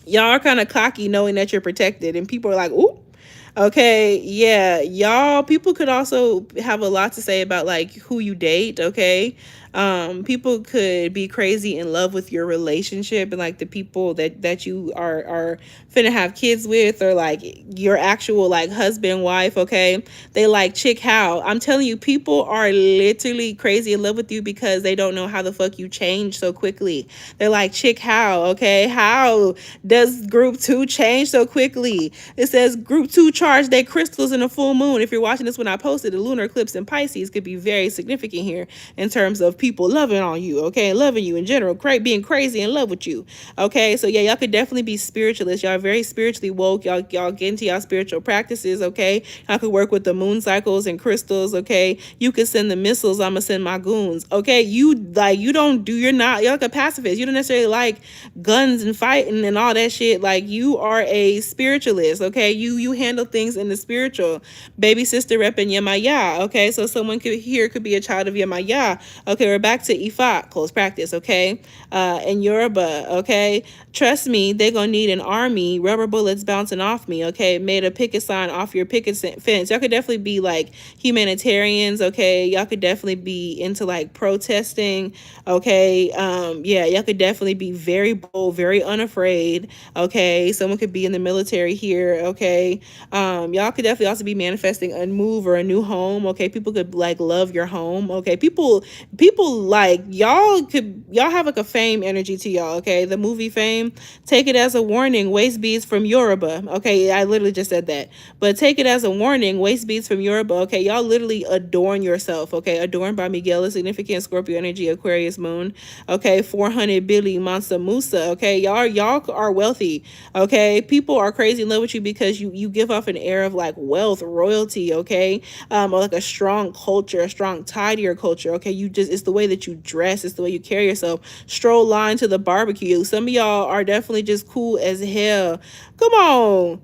y'all are kind of cocky knowing that you're protected, and people are like, ooh, okay, yeah, y'all, people could also have a lot to say about like who you date, okay? People could be crazy in love with your relationship and like the people that you are finna have kids with, or like your actual like husband, wife, okay? They like chick how. I'm telling you, people are literally crazy in love with you because they don't know how the fuck you change so quickly. They're like, chick how, okay? How does group 2 change so quickly? It says group 2 charge their crystals in a full moon. If you're watching this when I posted, the lunar eclipse in Pisces could be very significant here in terms of people loving on you, okay? Loving you in general, being crazy in love with you, okay? So yeah, y'all could definitely be spiritualists. Y'all are very spiritually woke. Y'all get into y'all spiritual practices, okay? Y'all could work with the moon cycles and crystals, okay? You could send the missiles. I'm gonna send my goons, okay? You're not, you're like a pacifist. You don't necessarily like guns and fighting and all that shit. Like you are a spiritualist, okay? You handle things in the spiritual. Baby sister repping Yamaya, okay? So someone could be a child of Yamaya, okay? we're back to Ifa, close practice, okay? And Yoruba, okay? Trust me, they're gonna need an army, rubber bullets bouncing off me, okay? Made a picket sign off your picket fence. Y'all could definitely be like humanitarians, okay? Y'all could definitely be into like protesting, okay? Yeah, y'all could definitely be very bold, very unafraid, okay? Someone could be in the military here, okay? Y'all could definitely also be manifesting a move or a new home, okay? People could like love your home, okay? People like y'all have like a fame energy to y'all, okay? The movie Fame, take it as a warning, waist beads from Yoruba, okay? I literally just said that, but take it as a warning, waist beads from Yoruba, okay? Y'all literally adorn yourself, okay? Adorned by Miguel, a significant Scorpio energy, Aquarius moon, okay? 400 Billy Mansa Musa, okay? Y'all are wealthy, okay? People are crazy in love with you because you give off an air of like wealth, royalty, okay? Or like a strong culture, a strong tie to your culture, okay? It's the way that you dress, it's the way you carry yourself. Stroll line to the barbecue. Some of y'all are definitely just cool as hell. Come on.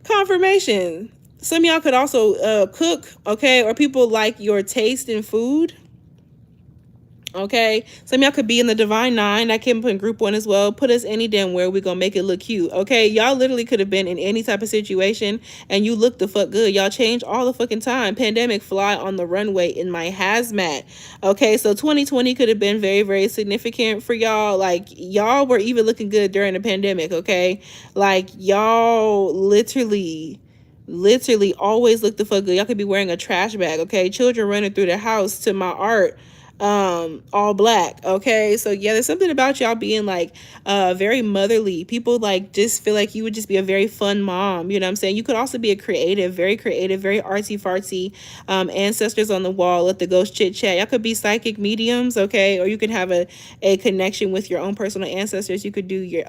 Confirmation. Some of y'all could also cook, okay? Or people like your taste in food. Okay, some of y'all could be in the Divine Nine. I came up in group 1 as well. Put us any damn where, we gonna make it look cute. Okay, y'all literally could have been in any type of situation and you look the fuck good. Y'all change all the fucking time. Pandemic, fly on the runway in my hazmat. Okay, so 2020 could have been very, very significant for y'all. Like y'all were even looking good during the pandemic. Okay, like y'all literally always look the fuck good. Y'all could be wearing a trash bag, okay? Children running through the house to my art, all black, okay? So yeah, there's something about y'all being like very motherly. People like just feel like you would just be a very fun mom, you know what I'm saying? You could also be a creative, very artsy fartsy, ancestors on the wall, let the ghost chit chat. Y'all could be psychic mediums, okay? Or you could have a connection with your own personal ancestors. You could do your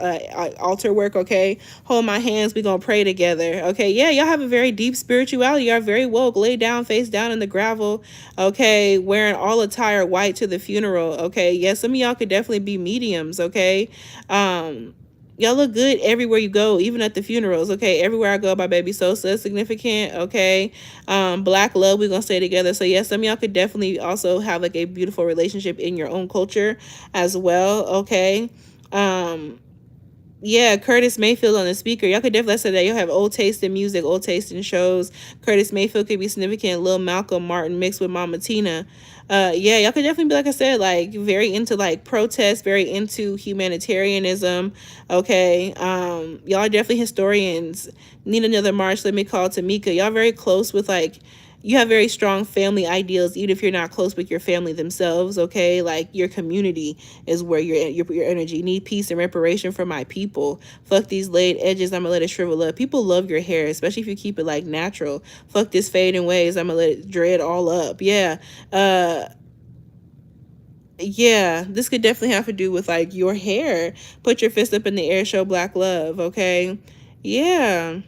altar work, okay? Hold my hands, we gonna pray together, okay? Yeah, y'all have a very deep spirituality. Y'all very woke, lay down, face down in the gravel, okay? Wearing all attire white to the funeral, okay? Yeah, some of y'all could definitely be mediums, okay? Y'all look good everywhere you go, even at the funerals, okay? Everywhere I go, my baby Sosa is significant, okay? Black love, we're gonna stay together. So yeah, some of y'all could definitely also have like a beautiful relationship in your own culture as well, okay? Yeah, Curtis Mayfield on the speaker. Y'all could definitely say that. You'll have old taste in music, old taste in shows. Curtis Mayfield could be significant. Lil Malcolm Martin mixed with Mama Tina. Yeah, y'all could definitely be, like I said, like very into like protest, very into humanitarianism. Okay. Y'all are definitely historians. Need another march, let me call Tamika. Y'all very close with like, you have very strong family ideals, even if you're not close with your family themselves, okay? Like your community is where your energy. Need peace and reparation for my people. Fuck these laid edges, I'ma let it shrivel up. People love your hair, especially if you keep it like natural. Fuck this fading waves, I'ma let it dread all up. Yeah. Yeah, this could definitely have to do with like your hair. Put your fist up in the air, show black love, okay? Yeah.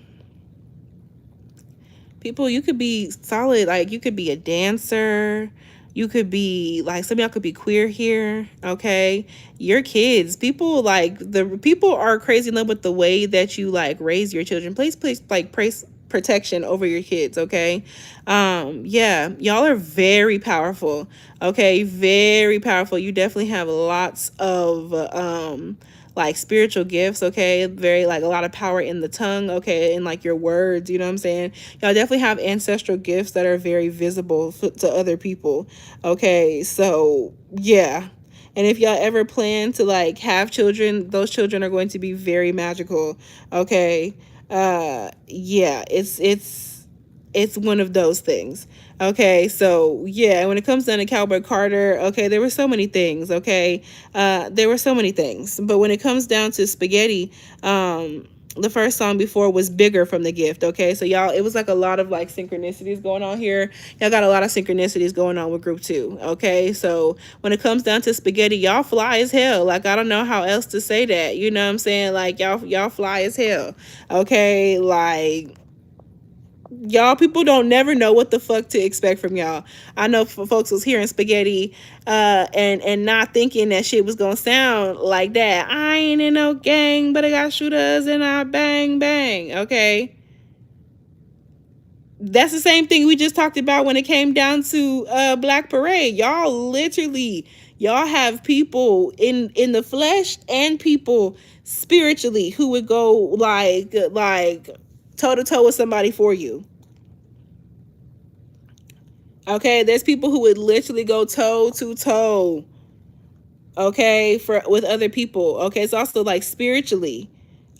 People, you could be solid, like you could be a dancer, you could be like, some of y'all could be queer here, okay? Your kids, people like, the people are crazy in love with the way that you like raise your children. Please like praise protection over your kids, okay? Yeah, y'all are very powerful, okay? Very powerful. You definitely have lots of like spiritual gifts, okay? Very like a lot of power in the tongue, okay? In like your words, you know what I'm saying? Y'all definitely have ancestral gifts that are very visible to other people, okay? So yeah. And if y'all ever plan to like have children, those children are going to be very magical, okay? Yeah, it's one of those things. Okay, so yeah, when it comes down to Cowboy Carter, okay, there were so many things, okay? There were so many things. But when it comes down to Spaghetti, the first song before was Bigger from The Gift, okay? So y'all, it was like a lot of like synchronicities going on here. Y'all got a lot of synchronicities going on with group 2, okay? So when it comes down to Spaghetti, y'all fly as hell. Like, I don't know how else to say that. You know what I'm saying? Like, y'all fly as hell, okay? Like, y'all, people don't never know what the fuck to expect from y'all. I know for folks was hearing Spaghetti and not thinking that shit was gonna sound like that. I ain't in no gang, but I got shooters and I bang bang, okay? That's the same thing we just talked about when it came down to Black Parade. Y'all literally, y'all have people in the flesh and people spiritually who would go like toe to toe with somebody for you. Okay, there's people who would literally go toe to toe, okay, for with other people. Okay, it's also like spiritually.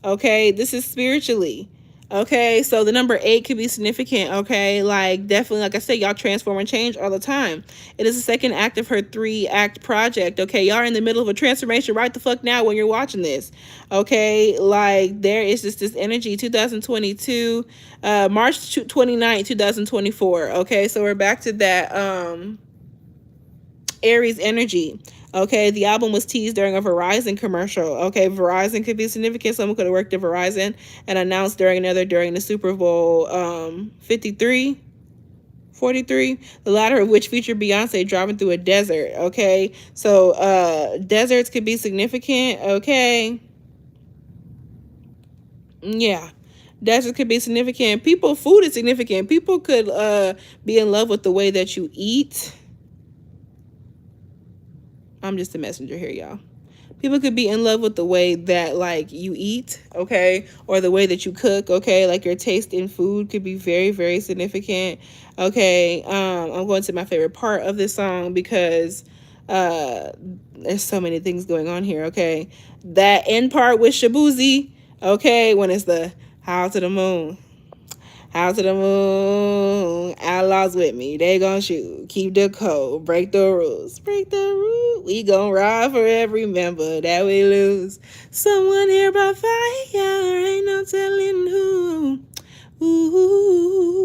Okay, this is spiritually. Okay, so the number 8 could be significant. Okay, like definitely, like I said, y'all transform and change all the time. It is the second act of her 3-act project. Okay, y'all are in the middle of a transformation right the fuck now when you're watching this. Okay, like there is just this energy. 2022, March 29th, 2024. Okay, so we're back to that Aries energy. Okay, the album was teased during a Verizon commercial. Okay, Verizon could be significant. Someone could have worked at Verizon and announced during the Super Bowl 53, 43, the latter of which featured Beyonce driving through a desert. Okay, so deserts could be significant. Okay, yeah. Deserts could be significant. People, food is significant. People could be in love with the way that you eat. I'm just a messenger here, y'all. People could be in love with the way that like you eat, okay, or the way that you cook, okay, like your taste in food could be very, very significant. Okay, I'm going to my favorite part of this song because there's so many things going on here. Okay, that end part with Shaboozey, okay, when it's the how to the moon, how to the moon, outlaws with me, they gon' shoot, keep the code, break the rules, break the rules. We gon' ride for every member that we lose. Someone here by fire, ain't no telling who. Ooh,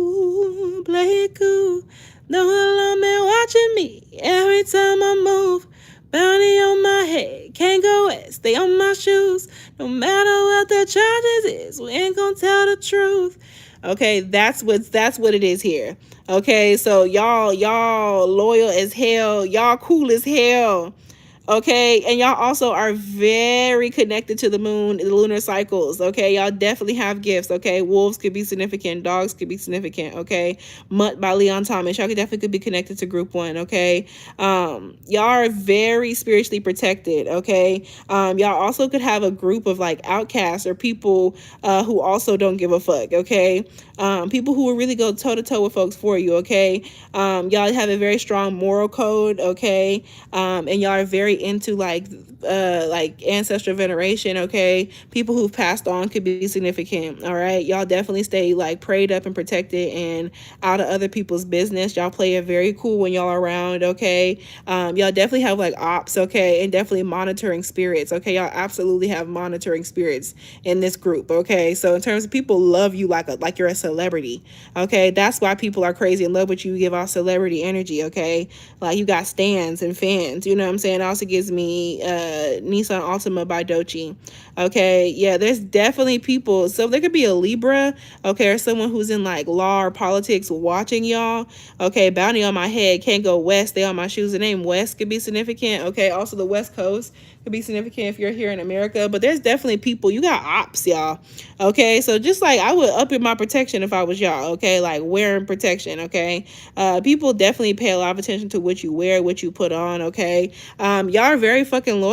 play it cool. No alarm man watching me every time I move. Bounty on my head, can't go west, stay on my shoes. No matter what the charges is, we ain't gonna tell the truth. Okay, that's what it is here. Okay, so y'all loyal as hell, y'all cool as hell. Okay, and y'all also are very connected to the moon, the lunar cycles. Okay, y'all definitely have gifts. Okay, wolves could be significant, dogs could be significant. Okay, Mutt by Leon Thomas, y'all could definitely be connected to group 1. Okay, y'all are very spiritually protected. Okay, y'all also could have a group of like outcasts or people who also don't give a fuck. Okay, people who will really go toe to toe with folks for you. Okay, y'all have a very strong moral code. Okay, and y'all are very into like ancestral veneration. Okay, people who've passed on could be significant. All right, y'all definitely stay like prayed up and protected and out of other people's business. Y'all play it very cool when y'all are around. Okay, y'all definitely have like ops. Okay, and definitely monitoring spirits. Okay, y'all absolutely have monitoring spirits in this group. Okay, so in terms of people love you like you're a celebrity. Okay, that's why people are crazy in love with you. You give off celebrity energy. Okay, like you got stands and fans. You know what I'm saying? It also gives me Nissan Altima by Dochi. Okay, yeah, there's definitely people. So there could be a Libra, okay, or someone who's in like law or politics watching y'all. Okay, bounty on my head, can't go west, stay on my shoes. The name West could be significant. Okay, also the West Coast could be significant if you're here in America. But there's definitely people, you got ops, y'all. Okay, so just like I would up in my protection if I was y'all. Okay, like wearing protection. Okay, people definitely pay a lot of attention to what you wear, what you put on. Okay, y'all are very fucking loyal.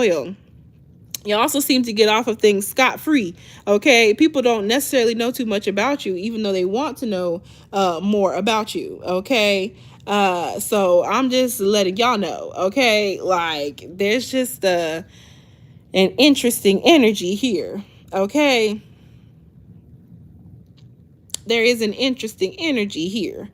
You also seem to get off of things scot-free. Okay, people don't necessarily know too much about you, even though they want to know more about you. Okay, so I'm just letting y'all know. Okay, like there's just an interesting energy here. Okay, there is an interesting energy here.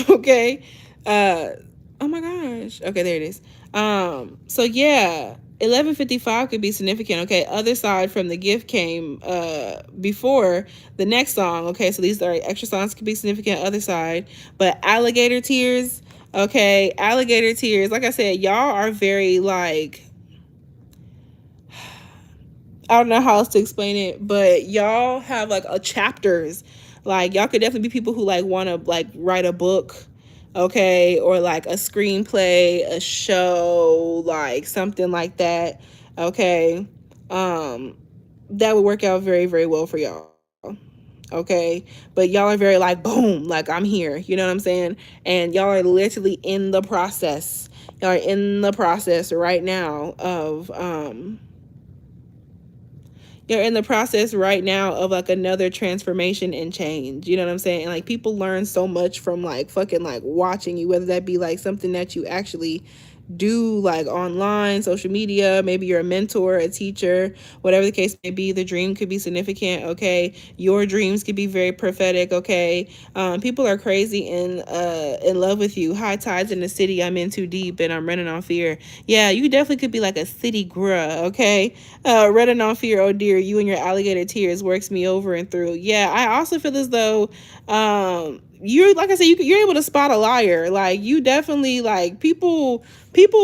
Okay, oh my gosh. Okay, there it is. So yeah, 11:55 could be significant. Okay, other side from the gift came before the next song. Okay, so these are extra songs could be significant. Other side, but alligator tears. Okay, alligator tears. Like I said, y'all are very like, I don't know how else to explain it, but y'all have like a chapters. Like y'all could definitely be people who like want to like write a book, okay, or like a screenplay, a show, like something like that. Okay. That would work out very, very well for y'all. okay? But y'all are very like, boom, like I'm here, you know what I'm saying? And y'all are literally in the process. Y'all are in the process right now of you're in the process right now of like another transformation and change. You know what I'm saying? And like people learn so much from like fucking like watching you, whether that be like something that you actually do like online, social media, maybe you're a mentor, a teacher, whatever the case may be. The dream could be significant, okay? Your dreams could be very prophetic, okay? People are crazy in love with you. High tides in the city, I'm in too deep and I'm running on fear. Yeah, you definitely could be like a city gruh, okay? Running on fear, oh dear, you and your alligator tears works me over and through. Yeah, I also feel as though you're, like I said, you're able to spot a liar. Like you definitely, like people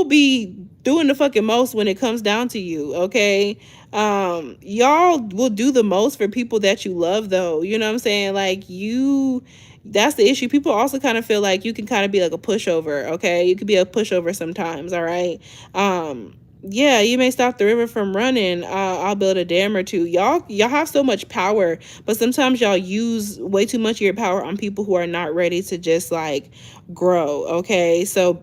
be doing the fucking most when it comes down to you, okay? Y'all will do the most for people that you love, though. You know what I'm saying? Like you, that's the issue. People also kind of feel like you can kind of be like a pushover, okay? You could be a pushover sometimes, all right? Yeah, you may stop the river from running. I'll build a dam or two. Y'all have so much power, but sometimes y'all use way too much of your power on people who are not ready to just like grow, okay? So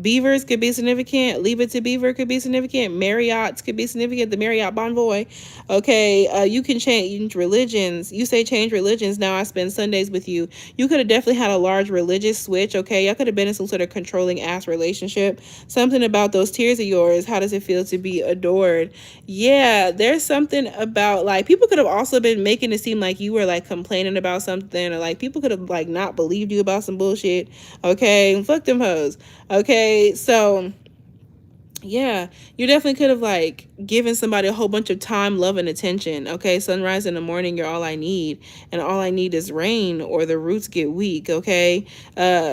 beavers could be significant. Leave it to beaver could be significant. Marriott's could be significant. The Marriott Bonvoy, okay? You can change religions. You say change religions. Now I spend Sundays with you. You could have definitely had a large religious switch, okay? Y'all could have been in some sort of controlling ass relationship. Something about those tears of yours. How does it feel to be adored? Yeah, there's something about like people could have also been making it seem like you were like complaining about something, or like people could have like not believed you about some bullshit, okay? Fuck them hoes, okay? So yeah, you definitely could have like given somebody a whole bunch of time, love, and attention, okay? Sunrise in the morning, you're all I need, and all I need is rain or the roots get weak, okay?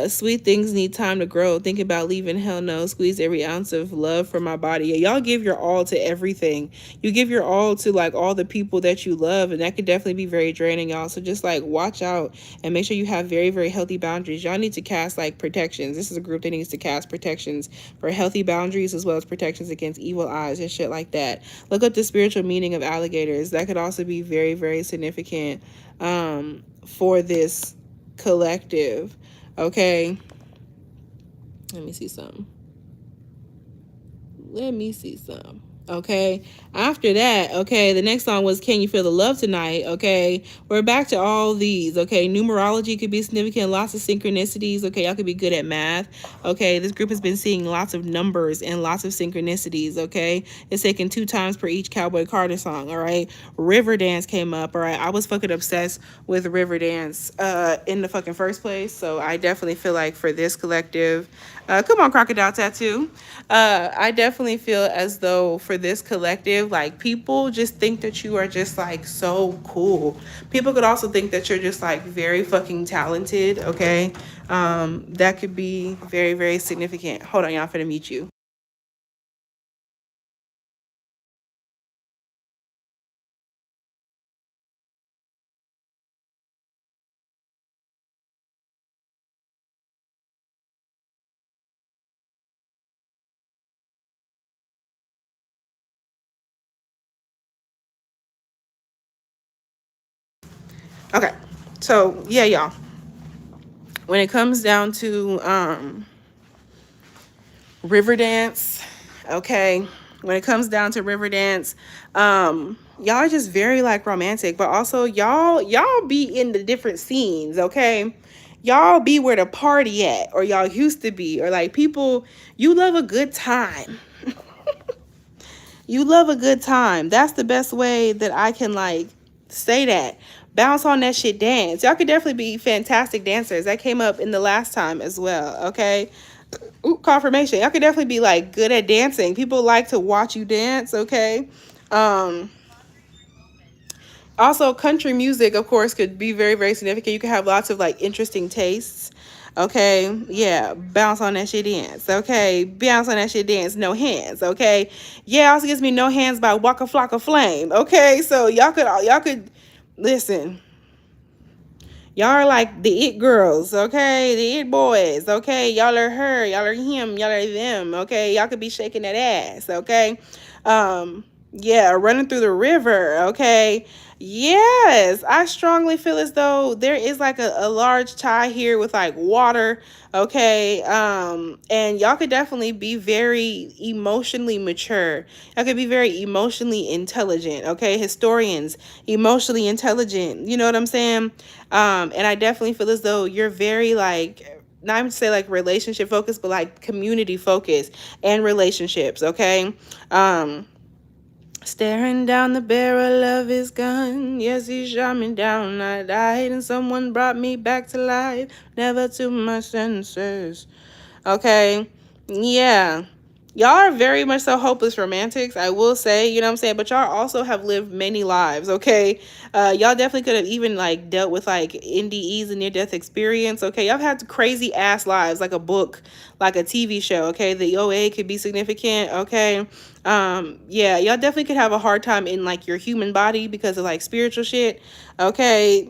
Sweet things need time to grow. Think about leaving, hell no. Squeeze every ounce of love from my body. Yeah, y'all give your all to everything. You give your all to like all the people that you love, and that could definitely be very draining, y'all. So just like watch out and make sure you have very, very healthy boundaries. Y'all need to cast like protections. This is a group that needs to cast protections for healthy boundaries, as well as protections against evil eyes and shit like that. Look up the spiritual meaning of alligators. That could also be very, very significant for this collective, okay? Let me see some. Okay, after that, okay, the next song was Can You Feel the Love Tonight? Okay, we're back to all these. Okay, numerology could be significant, lots of synchronicities. Okay, y'all could be good at math. Okay, this group has been seeing lots of numbers and lots of synchronicities. Okay, it's taken 2 times per each Cowboy Carter song. All right, Riverdance came up. All right, I was fucking obsessed with Riverdance in the fucking first place, so I definitely feel like for this collective, come on, Crocodile Tattoo. I definitely feel as though for this collective, like people just think that you are just like so cool. People could also think that you're just like very fucking talented, okay? That could be very, very significant. Hold on, y'all, I'm finna meet you. Okay, so yeah, y'all. When it comes down to Riverdance, okay, when it comes down to Riverdance, y'all are just very like romantic, but also y'all be in the different scenes, okay? Y'all be where the party at, or y'all used to be, or like people, you love a good time. You love a good time. That's the best way that I can like say that. Bounce on that shit, dance. Y'all could definitely be fantastic dancers. That came up in the last time as well, okay? Ooh, confirmation. Y'all could definitely be like good at dancing. People like to watch you dance, okay? Um Also, country music, of course, could be very, very significant. You can have lots of like interesting tastes. Okay, yeah, bounce on that shit, dance. Okay, bounce on that shit, dance. No hands. Okay, yeah. Also gives me no hands by Waka Flocka Flame. Okay, so y'all could listen. Y'all are like the it girls, okay? The it boys, okay? Y'all are her, y'all are him, y'all are them, okay? Y'all could be shaking that ass, okay? Yeah, running through the river, okay? Yes, I strongly feel as though there is like a large tie here with like water, okay? And y'all could definitely be very emotionally mature. Y'all could be very emotionally intelligent, okay? Historians, emotionally intelligent. You know what I'm saying? And I definitely feel as though you're very like, not even to say like relationship focused, but like community focused and relationships, okay? Staring down the barrel of his gun. Yes, he shot me down. I died, and someone brought me back to life. Never to my senses. Okay. Yeah. Y'all are very much so hopeless romantics, I will say, you know what I'm saying? But y'all also have lived many lives, okay? Y'all definitely could have even like dealt with like NDEs and near death experience, okay? Y'all have had crazy ass lives, like a book, like a TV show, okay? The OA could be significant, okay? Yeah, y'all definitely could have a hard time in like your human body because of like spiritual shit, okay?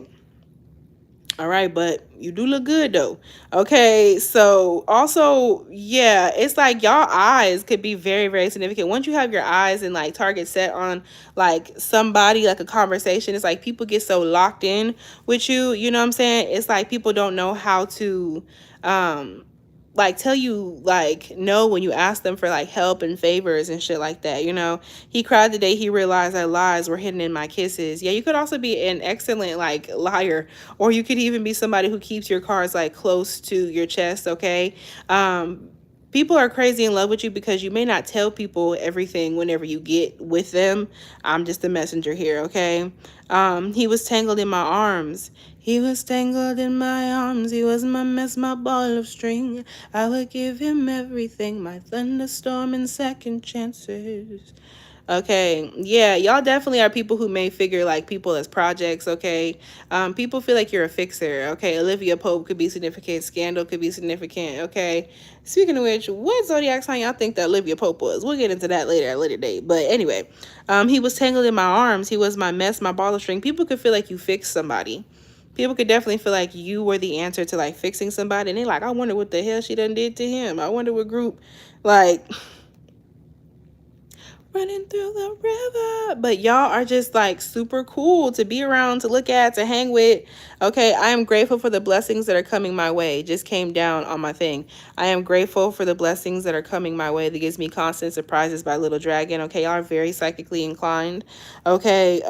All right, but you do look good though. Okay, so also, yeah, it's like y'all eyes could be very, very significant. Once you have your eyes and like target set on like somebody, like a conversation, it's like people get so locked in with you, you know what I'm saying? It's like people don't know how to um like tell you like no when you ask them for like help and favors and shit like that, you know. He cried the day he realized that lies were hidden in my kisses. Yeah, you could also be an excellent like liar, or you could even be somebody who keeps your cards like close to your chest, okay? People are crazy in love with you because you may not tell people everything whenever you get with them. I'm just the messenger here, okay? He was tangled in my arms. He was tangled in my arms. He was my mess, my ball of string. I would give him everything, my thunderstorm and second chances. Okay, yeah, y'all definitely are people who may figure like people as projects, okay? People feel like you're a fixer, okay? Olivia Pope could be significant, Scandal could be significant, okay? Speaking of which, what zodiac sign y'all think that Olivia Pope was? We'll get into that later at a later date. But anyway, he was tangled in my arms. He was my mess, my ball of string. People could feel like you fixed somebody. People could definitely feel like you were the answer to like fixing somebody. And they're like, I wonder what the hell she done did to him. I wonder what group, like running through the river. But y'all are just like super cool to be around, to look at, to hang with. Okay, I am grateful for the blessings that are coming my way. It just came down on my thing. I am grateful for the blessings that are coming my way. That gives me constant surprises by Little Dragon. Okay, y'all are very psychically inclined. Okay,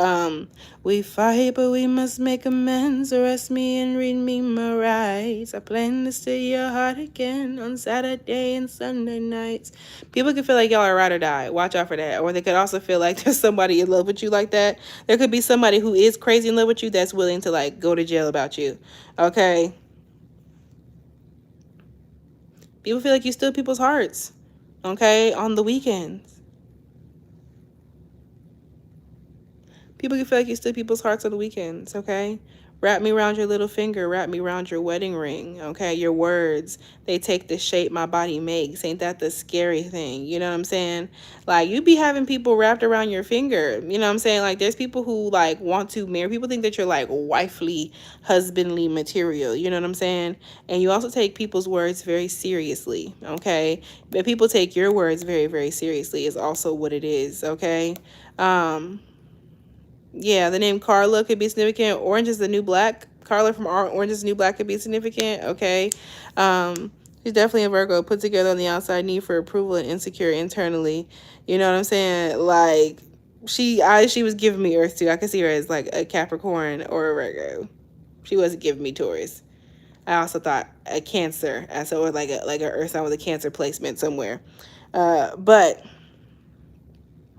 we fight, but we must make amends. Arrest me and read me my rights. I plan to steal your heart again on Saturday and Sunday nights. People can feel like y'all are ride or die. Watch out for that. Or they could also feel like there's somebody in love with you like that. There could be somebody who is crazy in love with you that's willing to like go to jail about you. Okay. People feel like you steal people's hearts. Okay. On the weekends. People can feel like you steal people's hearts on the weekends, okay? Wrap me around your little finger. Wrap me around your wedding ring, okay? Your words, they take the shape my body makes. Ain't that the scary thing? You know what I'm saying? Like, you be having people wrapped around your finger. You know what I'm saying? Like, there's people who, like, want to marry. People think that you're, like, wifely, husbandly material. You know what I'm saying? And you also take people's words very seriously, okay? But people take your words very, very seriously is also what it is, okay? Yeah, the name Carla could be significant. Orange is the New Black. Carla from Orange is the New Black could be significant. Okay. She's definitely a Virgo, put together on the outside, need for approval and insecure internally. You know what I'm saying? Like, she was giving me Earth too. I could see her as like a Capricorn or a Virgo. She wasn't giving me Taurus. I also thought a Cancer, so or like a Earth sign with a Cancer placement somewhere. But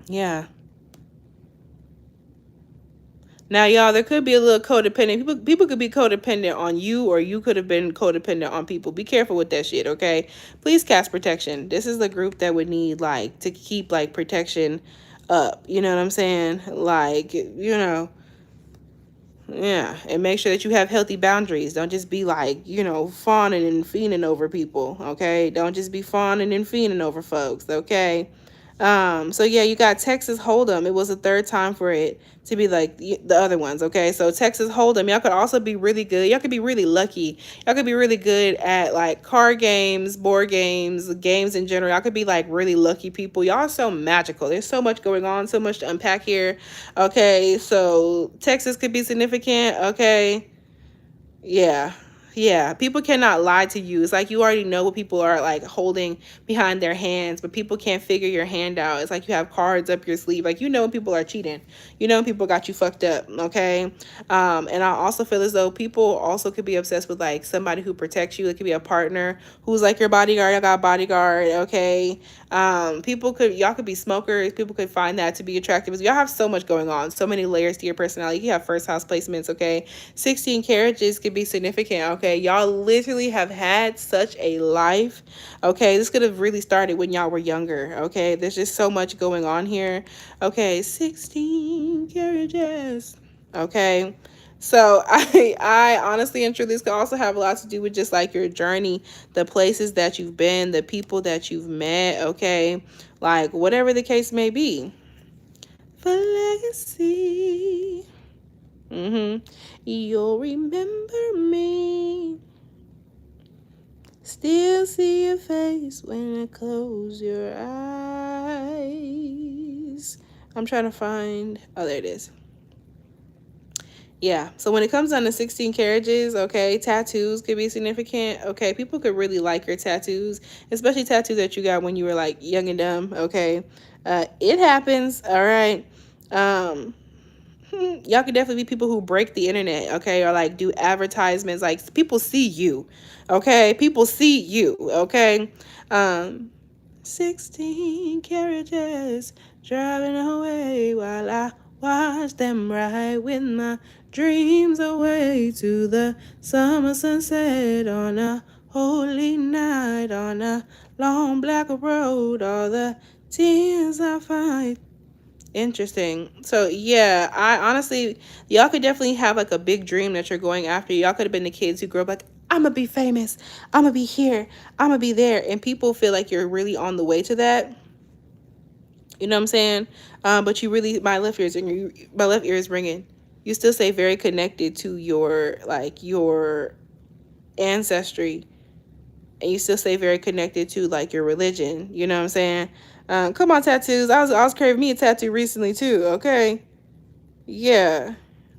yeah. Now, y'all, there could be a little codependent. People could be codependent on you, or you could have been codependent on people. Be careful with that shit, okay? Please cast protection. This is the group that would need, like, to keep, like, protection up. You know what I'm saying? Like, you know, yeah. And make sure that you have healthy boundaries. Don't just be, like, you know, fawning and fiending over people, okay? Don't just be fawning and fiending over folks, okay? So yeah, you got Texas Hold'em. It was the third time for it to be like the other ones. Okay, so Texas Hold'em, y'all could also be really good. Y'all could be really lucky. Y'all could be really good at like card games, board games, games in general. Y'all could be like really lucky people. Y'all are so magical. There's so much going on, so much to unpack here. Okay, so Texas could be significant. Okay, yeah. Yeah, people cannot lie to you. It's like you already know what people are like holding behind their hands, but people can't figure your hand out. It's like you have cards up your sleeve. Like you know when people are cheating. You know when people got you fucked up, okay? And I also feel as though people also could be obsessed with like somebody who protects you. It could be a partner who's like your bodyguard. I got a bodyguard, okay? Y'all could be smokers. People could find that to be attractive. Y'all have so much going on, so many layers to your personality. You have first house placements, okay? 16 carriages could be significant, okay? Y'all literally have had such a life, okay? This could have really started when y'all were younger, okay? There's just so much going on here, okay? 16 carriages, okay? So I honestly and truly, this could also have a lot to do with just like your journey, the places that you've been, the people that you've met, okay? Like whatever the case may be. For legacy. You'll remember me. Still see your face when I close your eyes. I'm trying to find. Oh, there it is. Yeah, so when it comes down to 16 carriages, okay, tattoos could be significant. Okay, people could really like your tattoos, especially tattoos that you got when you were like young and dumb. Okay, it happens. All right. Um, y'all could definitely be people who break the internet, okay, or like do advertisements. Like people see you, okay, people see you, okay. 16 carriages driving away while I watch them ride with my dreams away to the summer sunset on a holy night on a long black road. All the tears I find. Interesting. So yeah, I honestly, y'all could definitely have like a big dream that you're going after. Y'all could have been the kids who grew up like, I'm gonna be famous, I'm gonna be here, I'm gonna be there, and people feel like you're really on the way to that. You know what I'm saying? But you really, my left ear is ringing. You still stay very connected to your like your ancestry, and you still stay very connected to like your religion. You know what I'm saying? Come on, tattoos. I was craving me a tattoo recently too. Okay. Yeah.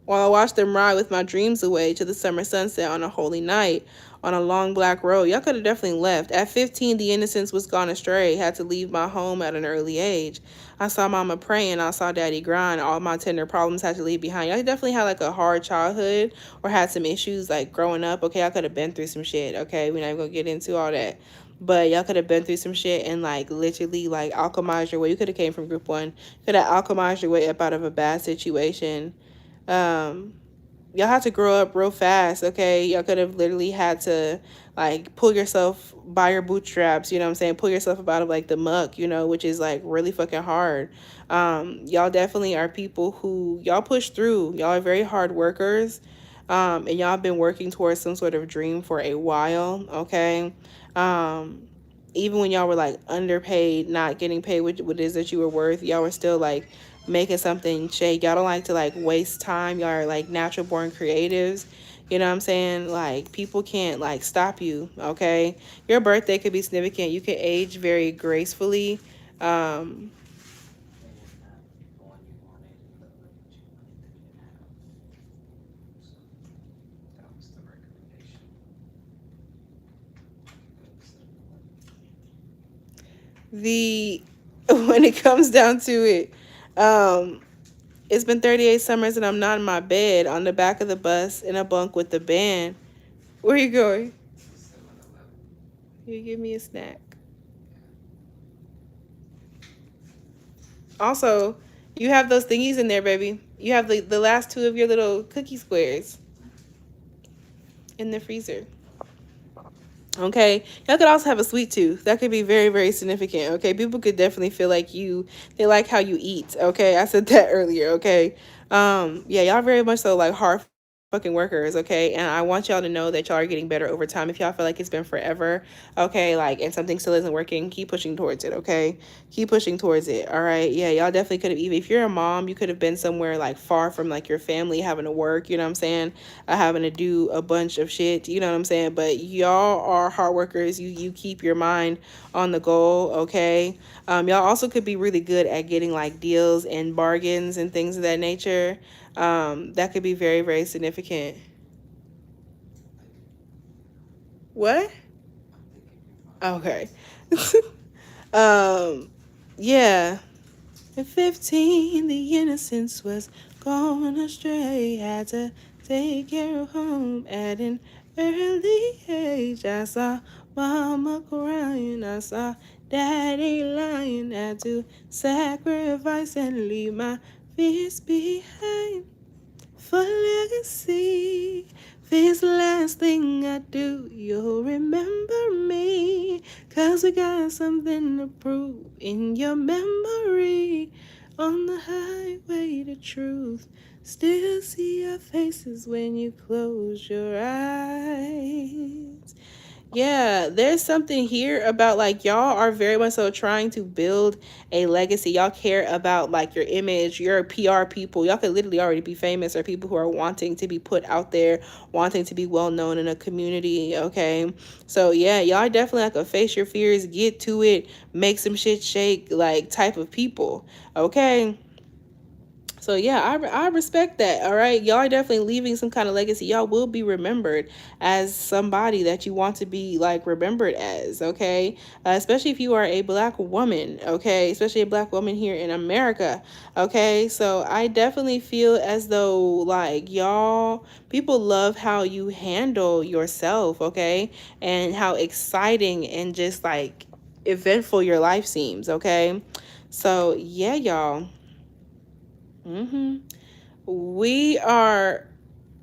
While I watched them ride with my dreams away to the summer sunset on a holy night on a long black road. Y'all could have definitely left. At 15, the innocence was gone astray. Had to leave my home at an early age. I saw mama praying. I saw daddy grind. All my tender problems had to leave behind. Y'all definitely had like a hard childhood or had some issues like growing up. Okay, I could have been through some shit. Okay, we're not even going to get into all that. But y'all could have been through some shit and like literally like alchemized your way. You could have came from group one. Could have alchemized your way up out of a bad situation. um y'all had to grow up real fast, okay? Y'all could have literally had to like pull yourself by your bootstraps, you know what I'm saying? Pull yourself up out of like the muck, you know, which is like really fucking hard. Y'all definitely are people who y'all push through. Y'all are very hard workers. And y'all been working towards some sort of dream for a while, okay? Um, Even when y'all were like underpaid, not getting paid what it is that you were worth, y'all were still like making something shake. Y'all don't like to like waste time. Y'all are like natural born creatives. You know what I'm saying? Like people can't like stop you, okay? Your birthday could be significant. You can age very gracefully. Um the when it comes down to it, um it's been 38 summers and I'm not in my bed on the back of the bus in a bunk with the band. Where you going? You give me a snack. Also, you have those thingies in there, baby. You have the last two of your little cookie squares in the freezer. Okay. Y'all could also have a sweet tooth. That could be very, very significant. Okay. People could definitely feel like they like how you eat. Okay. I said that earlier. Okay. Yeah, y'all very much so like hard fucking workers, okay? And I want y'all to know that y'all are getting better over time. If y'all feel like it's been forever, okay, like, and something still isn't working, keep pushing towards it, okay? Keep pushing towards it, all right? Yeah, y'all definitely could have, even if you're a mom, you could have been somewhere like far from like your family, having to work, you know what I'm saying? Having to do a bunch of shit, you know what I'm saying? But y'all are hard workers. You keep your mind on the goal, okay? Y'all also could be really good at getting like deals and bargains and things of that nature. That could be very, very significant. What? Okay. um, yeah. At 15, the innocence was gone astray. Had to take care of home at an early age. I saw mama crying. I saw daddy lying. Had to sacrifice and leave my fears behind. For legacy, this last thing I do, you'll remember me. 'Cause we got something to prove in your memory. On the highway to truth, still see your faces when you close your eyes. Yeah, there's something here about like y'all are very much so trying to build a legacy. Y'all care about like your image, your PR people. Y'all could literally already be famous, or people who are wanting to be put out there, wanting to be well known in a community. Okay. So yeah, y'all are definitely like a face your fears, get to it, make some shit shake like type of people. Okay. So yeah, I respect that. All right, y'all are definitely leaving some kind of legacy. Y'all will be remembered as somebody that you want to be like remembered as. Okay, especially if you are a black woman. Okay, especially a black woman here in America. Okay, so I definitely feel as though like y'all people love how you handle yourself. Okay, and how exciting and just like eventful your life seems. Okay, so yeah, y'all. We are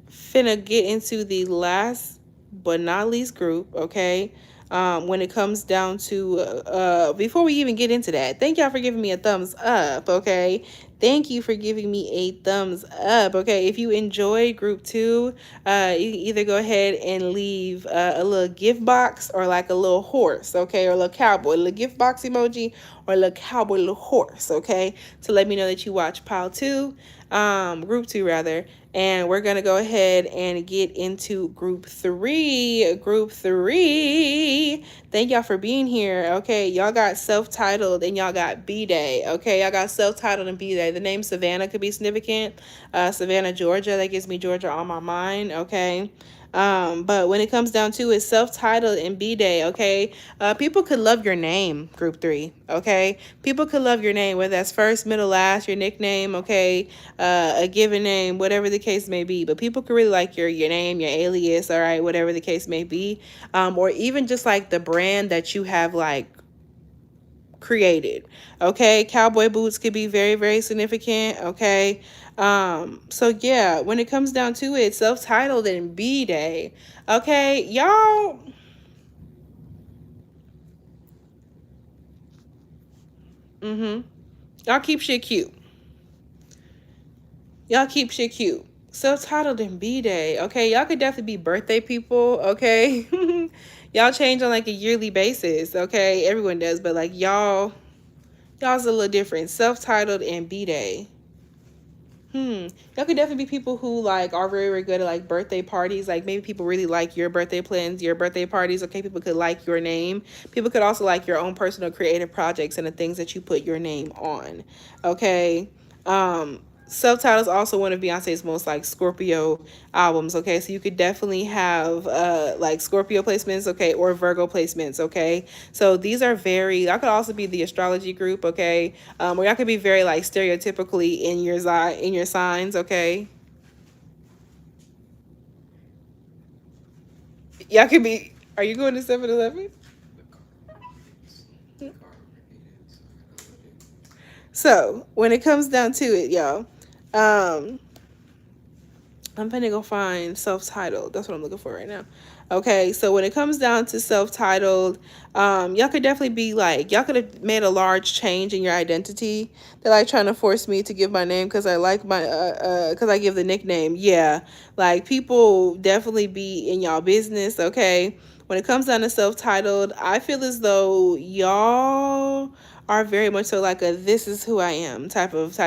finna get into the last but not least group, okay? When it comes down to before we even get into that, thank y'all for giving me a thumbs up, okay? Thank you for giving me a thumbs up, okay? If you enjoyed group 2, you can either go ahead and leave a little gift box, or like a little horse, okay? Or a little cowboy, a little gift box emoji, or a little cowboy, little horse, okay? To let me know that you watch pile 2, group 2 rather. And we're gonna go ahead and get into group 3. Group 3. Thank y'all for being here. Okay, y'all got self-titled and y'all got B-Day. Okay, y'all got self-titled and B-Day. The name Savannah could be significant. Savannah, Georgia. That gives me Georgia on my mind. Okay. But when it comes down to it, self-titled and B-Day, okay? People could love your name, group 3, okay? People could love your name, whether that's first, middle, last, your nickname, okay? A given name, whatever the case may be. But people could really like your name, your alias, all right, whatever the case may be. Or even just like the brand that you have like created. Okay, cowboy boots could be very, very significant. Okay, so yeah, when it comes down to it, self-titled and B-Day. Okay, y'all. Y'all keep shit cute. Y'all keep shit cute. Self-titled and B-Day. Okay, y'all could definitely be birthday people. Okay, y'all change on like a yearly basis. Okay, everyone does, but like y'all's a little different. Self-titled and B-Day. Y'all could definitely be people who like are very, very good at like birthday parties. Like maybe people really like your birthday plans, your birthday parties. Okay, people could like your name. People could also like your own personal creative projects and the things that you put your name on. Okay. Self-titled is also one of Beyonce's most like Scorpio albums. Okay, so you could definitely have like Scorpio placements, okay, or Virgo placements. Okay, so these are very. That could also be the astrology group. Okay, or y'all could be very like stereotypically in your signs. Okay, y'all could be. Are you going to 7-Eleven? So when it comes down to it, y'all, I'm gonna go find self-titled. That's what I'm looking for right now. Okay, so when it comes down to self-titled, y'all could definitely be like, y'all could have made a large change in your identity. They're like trying to force me to give my name because I like my because I give the nickname. Yeah, like people definitely be in y'all business. Okay, when it comes down to self-titled, I feel as though y'all are very much so like a "this is who I am" type of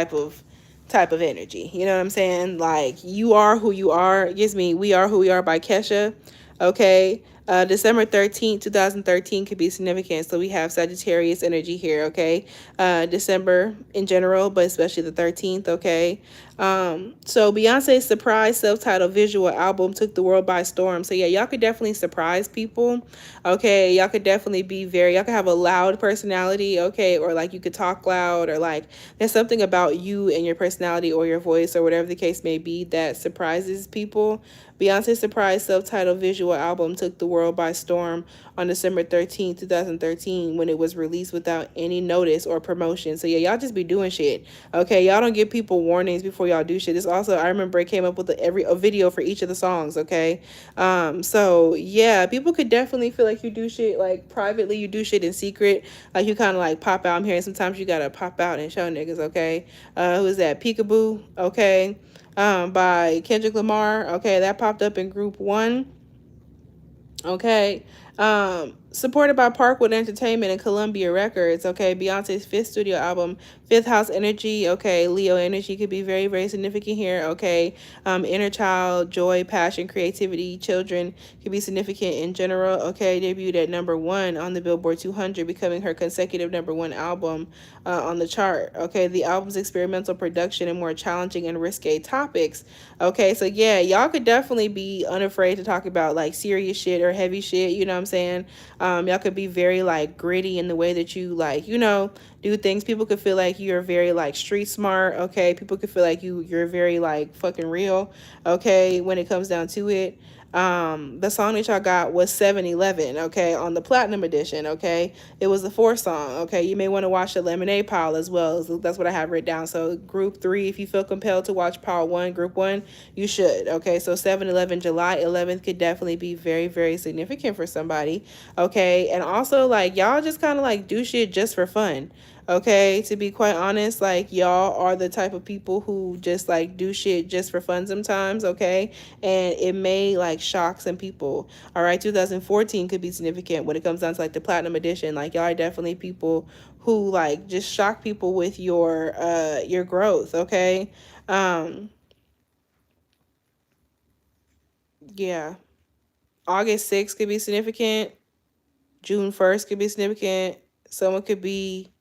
energy. You know what I'm saying? Like you are who you are. It gives me "We Are Who We Are" by Kesha. Okay. December 13th, 2013 could be significant. So we have Sagittarius energy here, okay? December in general, but especially the 13th, okay? So Beyonce's surprise self-titled visual album took the world by storm. So yeah, y'all could definitely surprise people, okay? Y'all could definitely be y'all could have a loud personality, okay? Or like you could talk loud, or like there's something about you and your personality or your voice or whatever the case may be that surprises people. Beyonce's surprise self-titled visual album took the world by storm on December 13th, 2013, when it was released without any notice or promotion. So yeah, y'all just be doing shit. Okay, y'all don't give people warnings before y'all do shit. This also, I remember it came up with a video for each of the songs, okay? So yeah, people could definitely feel like you do shit like privately, you do shit in secret. Like you kind of like pop out. I'm hearing sometimes you gotta pop out and show niggas, okay? Who is that? Peekaboo, okay? By Kendrick Lamar. Okay, that popped up in group one. Okay. Supported by Parkwood Entertainment and Columbia Records. Okay, Beyonce's fifth studio album, Fifth House Energy. Okay, Leo energy could be very, very significant here. Okay, inner child, joy, passion, creativity, children could be significant in general. Okay, debuted at number one on the Billboard 200, becoming her consecutive number one album on the chart. Okay, the album's experimental production and more challenging and risque topics. Okay, so yeah, y'all could definitely be unafraid to talk about like serious shit or heavy shit. You know what I'm saying? Y'all could be very like gritty in the way that you like, do things. People could feel like you're very like street smart. Okay, people could feel like you're very like fucking real. Okay, when it comes down to it. The song that y'all got was 7-Eleven, okay, on the platinum edition. Okay, it was the fourth song. Okay, you may want to watch the lemonade pile as well. So that's what I have written down. So group three, if you feel compelled to watch pile one, group one, you should. Okay, so 7-Eleven, July 11th could definitely be very, very significant for somebody. Okay, and also like y'all just kind of like do shit just for fun. Okay, to be quite honest, like y'all are the type of people who just like do shit just for fun sometimes. Okay, and it may like shock some people. All right, 2014 could be significant when it comes down to like the platinum edition. Like y'all are definitely people who like just shock people with your growth. Okay, yeah, August 6th could be significant. June 1st could be significant. Someone could be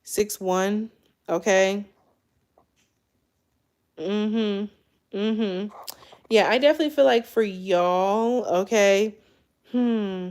6-1. Okay. Mm-hmm. Yeah, I definitely feel like for y'all, okay. Hmm.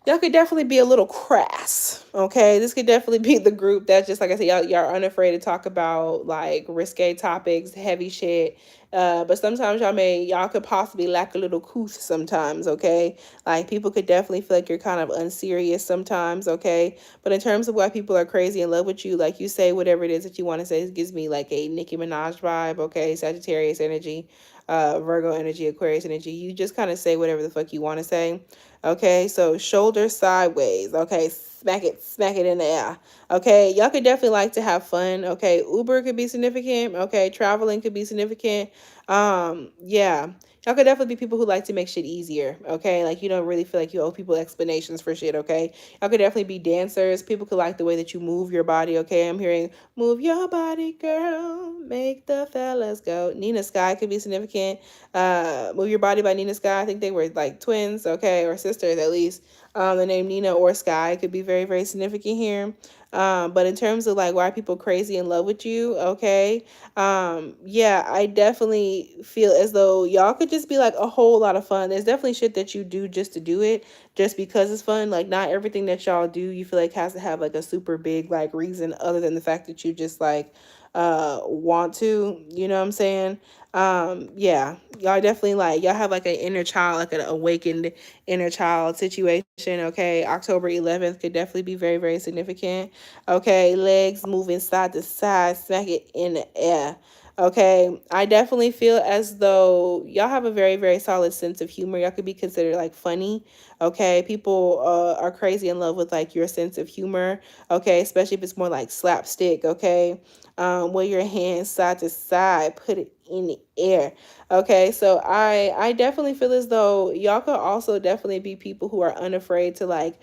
Y'all could definitely be a little crass. Okay, this could definitely be the group that just like I said, y'all are unafraid to talk about like risque topics, heavy shit. But sometimes y'all could possibly lack a little couth sometimes. Okay, like people could definitely feel like you're kind of unserious sometimes. Okay, but in terms of why people are crazy in love with you, like you say whatever it is that you want to say, it gives me like a Nicki Minaj vibe. Okay, Sagittarius energy, Virgo energy, Aquarius energy. You just kind of say whatever the fuck you want to say. Okay, so shoulder sideways. Okay, smack it in the air. Okay, y'all could definitely like to have fun. Okay, Uber could be significant. Okay, traveling could be significant. Yeah, y'all could definitely be people who like to make shit easier. Okay, like you don't really feel like you owe people explanations for shit. Okay, y'all could definitely be dancers. People could like the way that you move your body. Okay, I'm hearing move your body, girl, make the fellas go. Nina Sky could be significant. Move Your Body by Nina Sky. I think they were like twins, okay, or sisters at least. The name Nina or Sky could be very, very significant here. But in terms of like why people crazy in love with you, okay, yeah, I definitely feel as though y'all could just be like a whole lot of fun. There's definitely shit that you do just to do it, just because it's fun. Like not everything that y'all do you feel like has to have like a super big like reason other than the fact that you just like want to, you know what I'm saying? Yeah, y'all definitely like y'all have like an inner child, like an awakened inner child situation. Okay, October 11th could definitely be very, very significant. Okay, legs moving side to side, smack it in the air. Okay, I definitely feel as though y'all have a very, very solid sense of humor. Y'all could be considered like funny. Okay, people are crazy in love with like your sense of humor. Okay, especially if it's more like slapstick. Okay, wave your hands side to side, put it in the air. Okay, so I definitely feel as though y'all could also definitely be people who are unafraid to like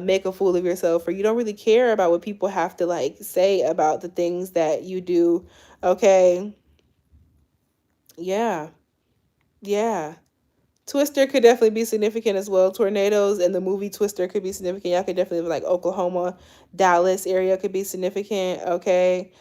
make a fool of yourself, or you don't really care about what people have to like say about the things that you do. Okay. Yeah. Yeah. Twister could definitely be significant as well. Tornadoes and the movie Twister could be significant. Y'all could definitely like Oklahoma, Dallas area could be significant. Okay.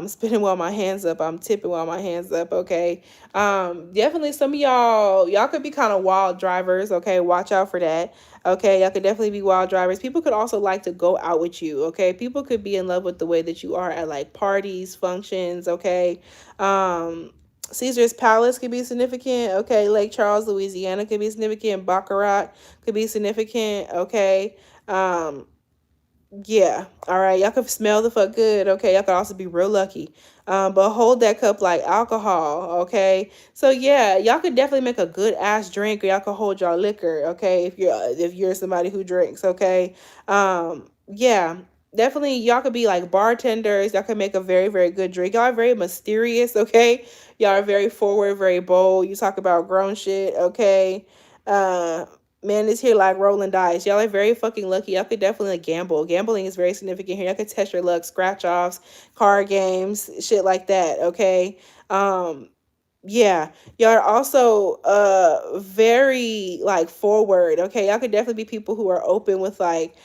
Spinning while my hands up. I'm tipping while my hands up. Okay. Definitely some of y'all could be kind of wild drivers. Okay. Watch out for that. Okay. Y'all could definitely be wild drivers. People could also like to go out with you. Okay. People could be in love with the way that you are at like parties, functions. Okay. Um, Caesar's Palace could be significant. Okay, Lake Charles, Louisiana could be significant. Baccarat could be significant. Okay. Um, yeah. All right. Y'all can smell the fuck good. Okay. Y'all can also be real lucky. But hold that cup like alcohol. Okay. So yeah, y'all could definitely make a good ass drink, or y'all can hold y'all liquor. Okay. If you're somebody who drinks. Okay. Yeah. Definitely, y'all could be like bartenders. Y'all can make a very, very good drink. Y'all are very mysterious. Okay. Y'all are very forward, very bold. You talk about grown shit. Okay. Uh, Man, this here like rolling dice. Y'all are very fucking lucky. Y'all could definitely like gamble. Gambling is very significant here. Y'all could test your luck, scratch offs, card games, shit like that. Okay. Um, yeah, y'all are also very like forward. Okay, y'all could definitely be people who are open with like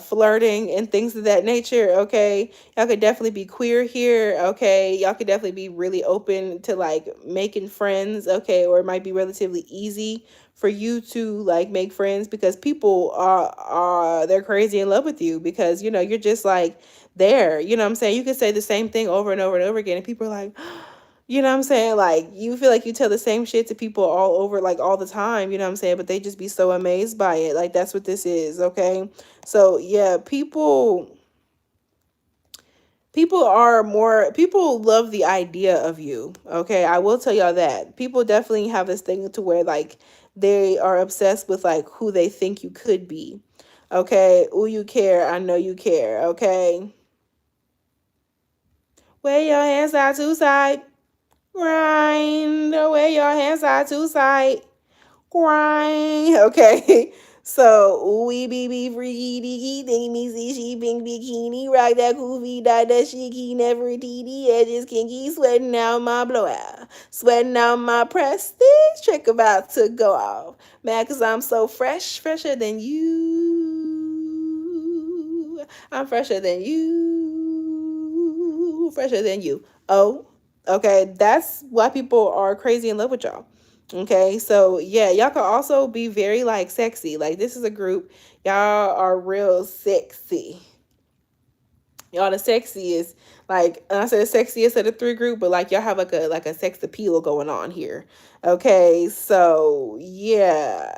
flirting and things of that nature. Okay, y'all could definitely be queer here. Okay, y'all could definitely be really open to like making friends. Okay, or it might be relatively easy for you to like make friends because people are they're crazy in love with you because you're just like there. You know what I'm saying? You can say the same thing over and over and over again, and people are like, you know what I'm saying? Like, you feel like you tell the same shit to people all over, like, all the time, you know what I'm saying? But they just be so amazed by it. Like, that's what this is, okay? So, yeah, people love the idea of you, okay? I will tell y'all that. People definitely have this thing to where, like, they are obsessed with, like, who they think you could be, okay? Ooh, you care. I know you care, okay? Wave your hands out to side. Grind away your hands side to side. Grind. Okay. So we be freaky deaky, think me see she pink bikini, rock that goofy dot that she never TD edges kinky, sweating out my blowout, sweating out my prestige, trick about to go off. Mad cause I'm so fresh, fresher than you. I'm fresher than you, fresher than you. Oh, okay, that's why people are crazy in love with y'all. Okay, so yeah, y'all can also be very like sexy. Like, this is a group, y'all are real sexy. Y'all the sexiest. Like, and I said sexiest of the three group, but like y'all have like a sex appeal going on here. Okay, so yeah.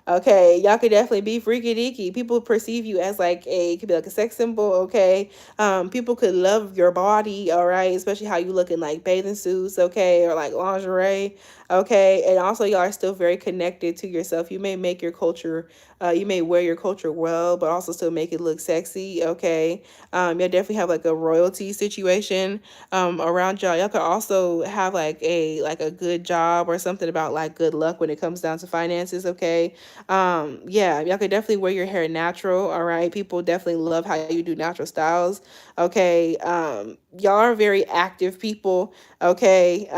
Okay, y'all could definitely be freaky deaky. People perceive you as like could be like a sex symbol. Okay, people could love your body. All right, especially how you look in like bathing suits. Okay, or like lingerie. Okay, and also y'all are still very connected to yourself. You may make your culture you may wear your culture well, but also still make it look sexy. Okay. You'll definitely have like a royalty situation around y'all. Y'all could also have like a good job or something about like good luck when it comes down to finances. Okay. Yeah, y'all could definitely wear your hair natural. All right. People definitely love how you do natural styles. Okay. Y'all are very active people. Okay.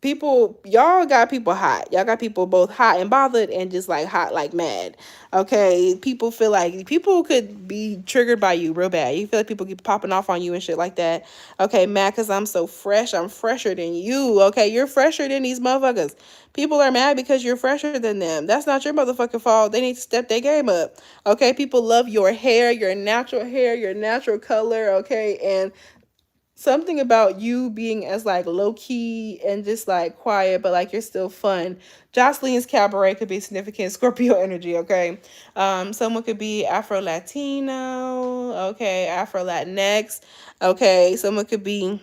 Y'all got people hot. Y'all got people both hot and bothered and just like hot like mad. Okay, people feel like people could be triggered by you real bad. You feel like people keep popping off on you and shit like that. Okay, mad because I'm so fresh. I'm fresher than you. Okay, you're fresher than these motherfuckers. People are mad because you're fresher than them. That's not your motherfucking fault. They need to step their game up. Okay, people love your hair, your natural color. Okay, and something about you being as like low key and just like quiet, but like you're still fun. Jocelyn's cabaret could be significant Scorpio energy, okay? Someone could be Afro Latino, okay, Afro Latinx, okay, someone could be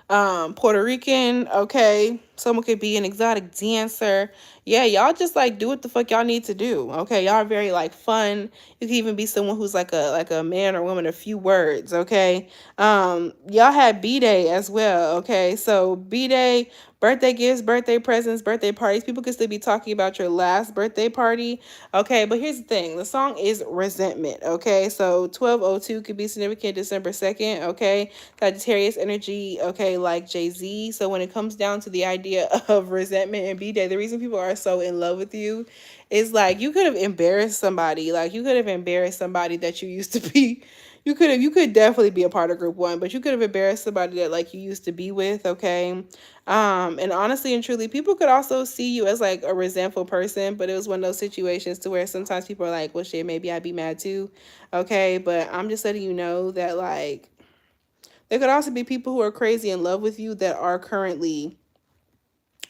Puerto Rican, okay, someone could be an exotic dancer. Yeah, y'all just like do what the fuck y'all need to do, okay? Y'all are very like fun. You can even be someone who's like a man or woman of few words, okay? Y'all had B-Day as well, okay? So B-Day, birthday gifts, birthday presents, birthday parties. People could still be talking about your last birthday party, okay? But here's the thing, the song is Resentment, okay? So 1202 could be significant December 2nd, okay? Sagittarius energy, okay, like Jay-Z. So when it comes down to the idea of resentment and B-Day, the reason people are so in love with you is like you could have embarrassed somebody. Like you could have embarrassed somebody that you used to be. You could definitely be a part of group one, but you could have embarrassed somebody that like you used to be with, okay? And honestly and truly, people could also see you as like a resentful person, but it was one of those situations to where sometimes people are like, well shit, maybe I'd be mad too. Okay, but I'm just letting you know that like there could also be people who are crazy in love with you that are currently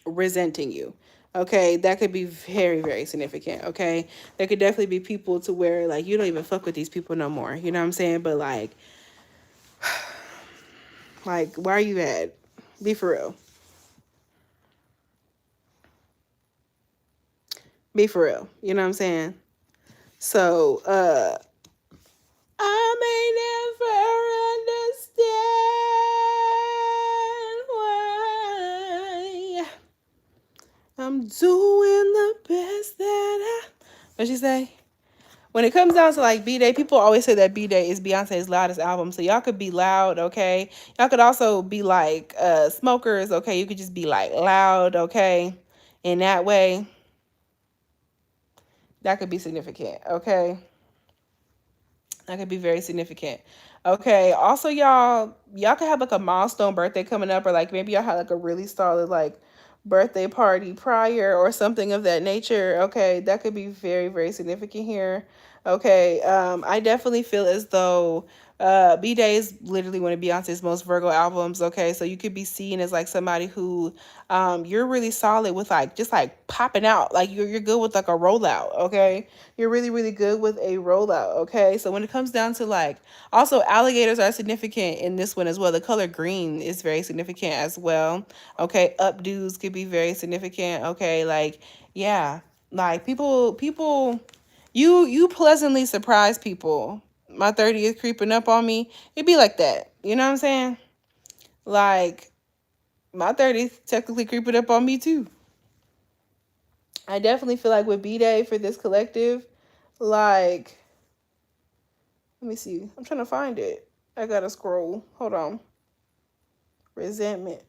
resenting you. Okay, that could be very, very significant. Okay, there could definitely be people to where like you don't even fuck with these people no more. You know what I'm saying? But like why are you mad? Be for real. Be for real. You know what I'm saying? So, I may never understand why I'm doing the best that I. What she say? When it comes down to like B-Day, people always say that B-Day is Beyonce's loudest album. So y'all could be loud, okay? Y'all could also be like smokers, okay? You could just be like loud, okay? In that way, that could be significant, okay? That could be very significant. Okay. Also, y'all could have like a milestone birthday coming up, or like maybe y'all had like a really solid like birthday party prior or something of that nature. Okay, that could be very, very significant here. Okay. I definitely feel as though B Day is literally one of Beyonce's most Virgo albums. Okay, so you could be seen as like somebody who you're really solid with like just like popping out. Like you're good with like a rollout. Okay, you're really, really good with a rollout. Okay, so when it comes down to like also alligators are significant in this one as well. The color green is very significant as well. Okay, updos could be very significant. Okay, like yeah, like people you pleasantly surprise people. My 30th creeping up on me. It'd be like that. You know what I'm saying? Like my 30th technically creeping up on me too. I definitely feel like with B-Day for this collective, like let me see. I'm trying to find it. I gotta scroll. Hold on. Resentment.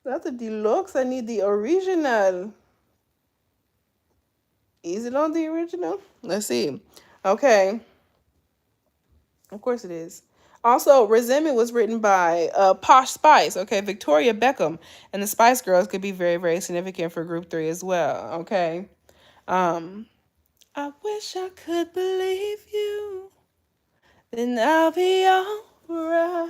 That's a deluxe. I need the original. Is it on the original? Let's see. Okay. Of course it is. Also, Resentment was written by Posh Spice, okay, Victoria Beckham, and the Spice Girls could be very, very significant for Group 3 as well, okay? Um, I wish I could believe you, then I'll be alright.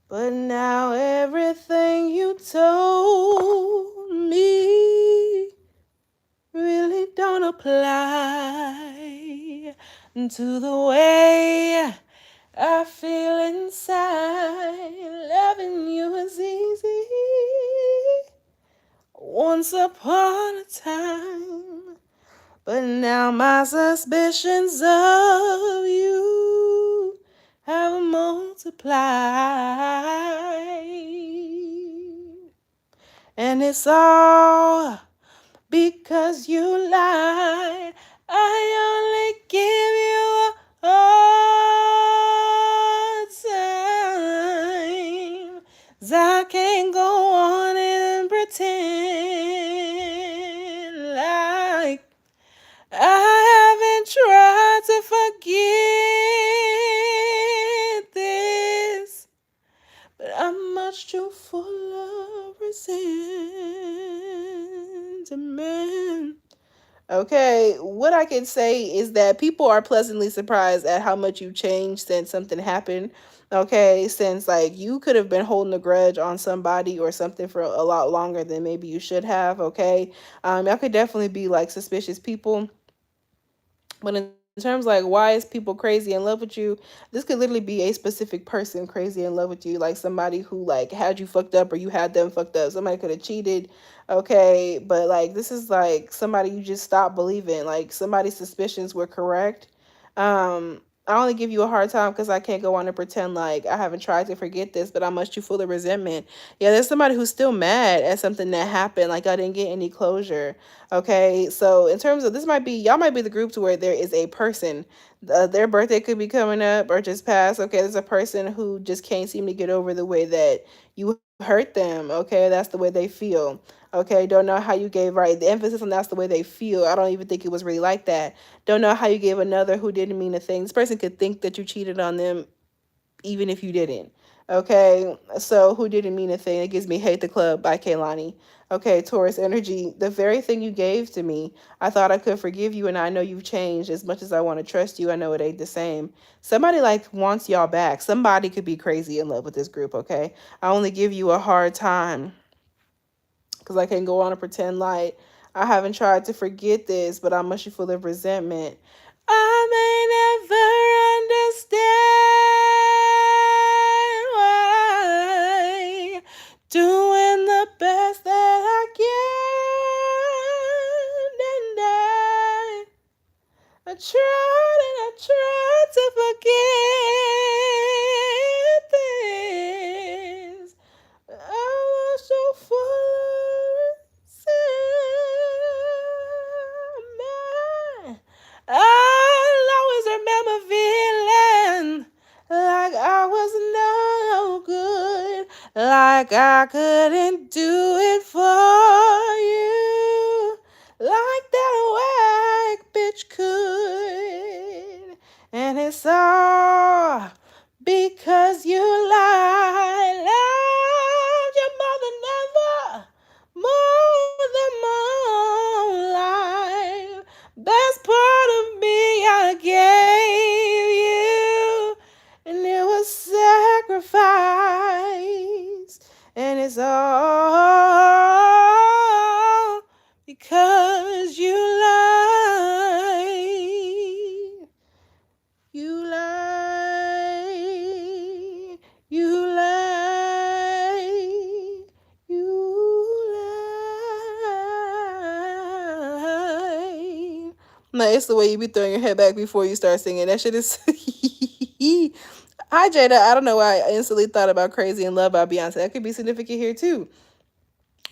But now everything you told me really don't apply to the way I feel inside. Loving you is easy once upon a time, but now my suspicions of you have multiplied. And it's all because you lied. I only give you a hard time. 'Cause I can't go on and pretend like I haven't tried to forget this, but I'm much too full of resentment. Okay, what I can say is that people are pleasantly surprised at how much you changed since something happened. Okay, since like you could have been holding a grudge on somebody or something for a lot longer than maybe you should have. Okay, y'all could definitely be like suspicious people. But in terms like why is people crazy in love with you, this could literally be a specific person crazy in love with you, like somebody who like had you fucked up or you had them fucked up. Somebody could have cheated, okay, but like this is like somebody you just stopped believing, like somebody's suspicions were correct. I only give you a hard time because I can't go on and pretend like I haven't tried to forget this, but I must you full of resentment. Yeah, there's somebody who's still mad at something that happened, like I didn't get any closure. Okay, so in terms of this, might be y'all might be the group to where there is a person, their birthday could be coming up or just passed. Okay, there's a person who just can't seem to get over the way that you hurt them. Okay, that's the way they feel. Okay, don't know how you gave right the emphasis on that's the way they feel. I don't even think it was really like that. Don't know how you gave another who didn't mean a thing. This person could think that you cheated on them even if you didn't. Okay, so who didn't mean a thing? It gives me Hate the Club by Kaylani. Okay, Taurus energy, the very thing you gave to me, I thought I could forgive you, and I know you've changed. As much as I want to trust you, I know it ain't the same. Somebody like wants y'all back. Somebody could be crazy in love with this group, okay? I only give you a hard time because I can go on and pretend like I haven't tried to forget this, but I'm mushy full of resentment. I may never understand why doing the best that I can, and I tried and I tried to forget this. I was so full of sin. I'll always remember feeling like I was no good, like I couldn't do it for you, like that whack bitch could. And it's all because you lied. Loved your mother never more than my own life. Best part of me I gave you, and it was sacrifice. And it's all because you lied. You lie, you lie, you lie. No, it's the way you be throwing your head back before you start singing. That shit is. Hi, Jada. I don't know why I instantly thought about Crazy in Love by Beyonce. That could be significant here, too.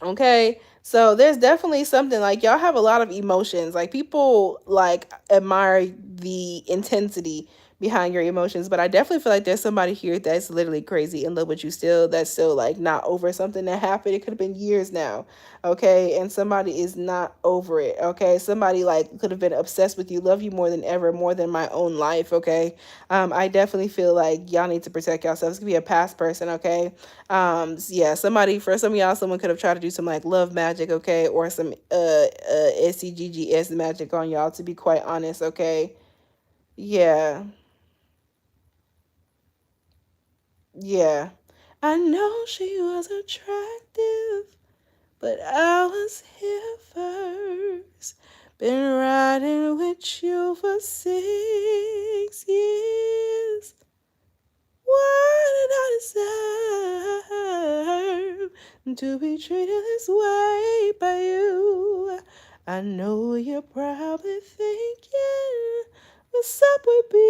Okay, so there's definitely something like y'all have a lot of emotions. Like people like admire the intensity behind your emotions, but I definitely feel like there's somebody here that's literally crazy in love with you still, that's still like not over something that happened. It could have been years now. Okay, and somebody is not over it. Okay, somebody like could have been obsessed with you, love you more than ever, more than my own life. Okay, I definitely feel like y'all need to protect yourselves. It could be a past person. Okay, yeah, somebody, for some of y'all, someone could have tried to do some like love magic, okay, or some SCGGS magic on y'all, to be quite honest. Okay, yeah, yeah, I know she was attractive, but I was here first. Been riding with you for 6 years. Why did I deserve to be treated this way by you? I know you're probably thinking, what's up with me?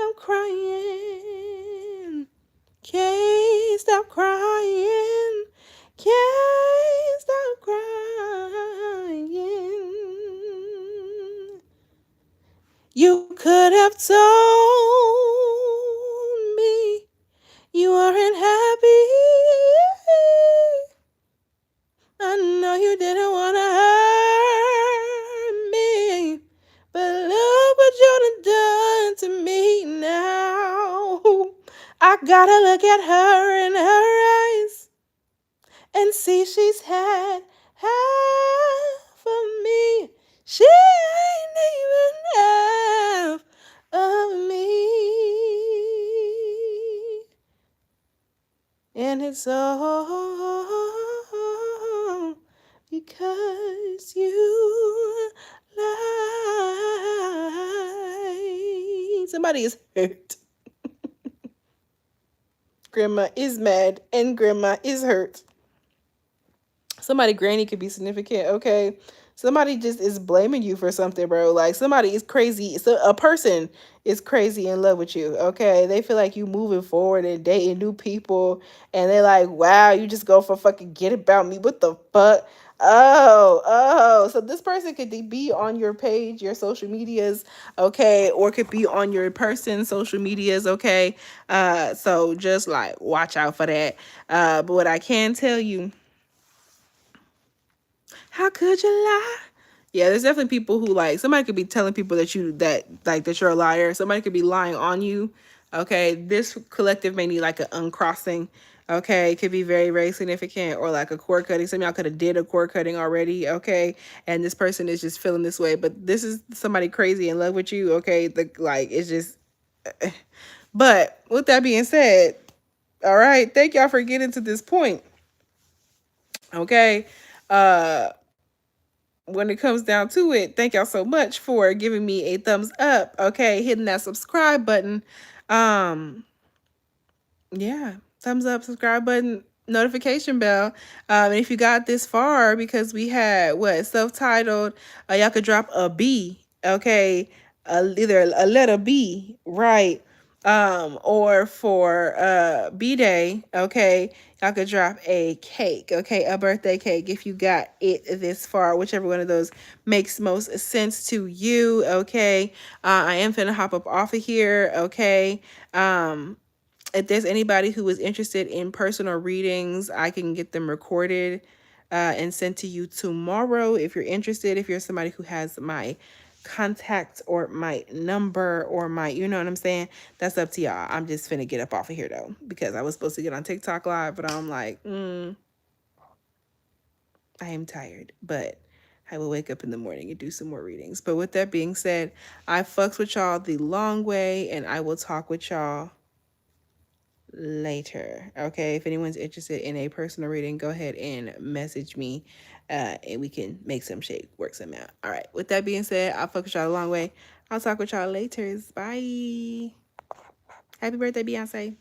I'm crying. Can't stop crying. Can't stop crying. You could have told me you weren't happy. I know you didn't want to hurt me, but look what you done to me now. I gotta look at her in her eyes and see she's had She ain't even half of me. And it's all because you lied. Somebody is hurt. Grandma is mad and grandma is hurt. Somebody granny could be significant, okay? Somebody just is blaming you for something, bro. Like somebody is crazy. So a person is crazy in love with you, okay? They feel like you moving forward and dating new people, and they're like, wow, you just go for fucking get about me. What the fuck? Oh. So this person could be on your page, your social medias, okay, or could be on your person's social medias, okay? So just like watch out for that. But what I can tell you, how could you lie? Yeah, there's definitely people who like somebody could be telling people that you're a liar. Somebody could be lying on you. Okay, this collective may need like an uncrossing. Okay, it could be very, very significant, or like a cord cutting. Some of y'all could have did a cord cutting already. Okay, and this person is just feeling this way, but this is somebody crazy in love with you. Okay, it's just. But with that being said, all right, thank y'all for getting to this point. Okay, when it comes down to it, thank y'all so much for giving me a thumbs up. Okay, hitting that subscribe button. Yeah, thumbs up, subscribe button, notification bell. And if you got this far, because we had what self-titled, y'all could drop a B. Okay, either a letter B, right? Or for B-Day, okay, y'all could drop a cake, okay, a birthday cake if you got it this far, whichever one of those makes most sense to you, okay. I am finna hop up off of here, okay. If there's anybody who is interested in personal readings, I can get them recorded and sent to you tomorrow. If you're interested, if you're somebody who has my contact or my number or my, you know what I'm saying? That's up to y'all. I'm just finna get up off of here though, because I was supposed to get on TikTok live, but I'm like, I am tired, but I will wake up in the morning and do some more readings. But with that being said, I fucks with y'all the long way, and I will talk with y'all later. Okay, if anyone's interested in a personal reading, go ahead and message me and we can make some shit work some out. All right, with that being said, I'll fuck with y'all a long way. I'll talk with y'all later. Bye. Happy birthday, Beyonce.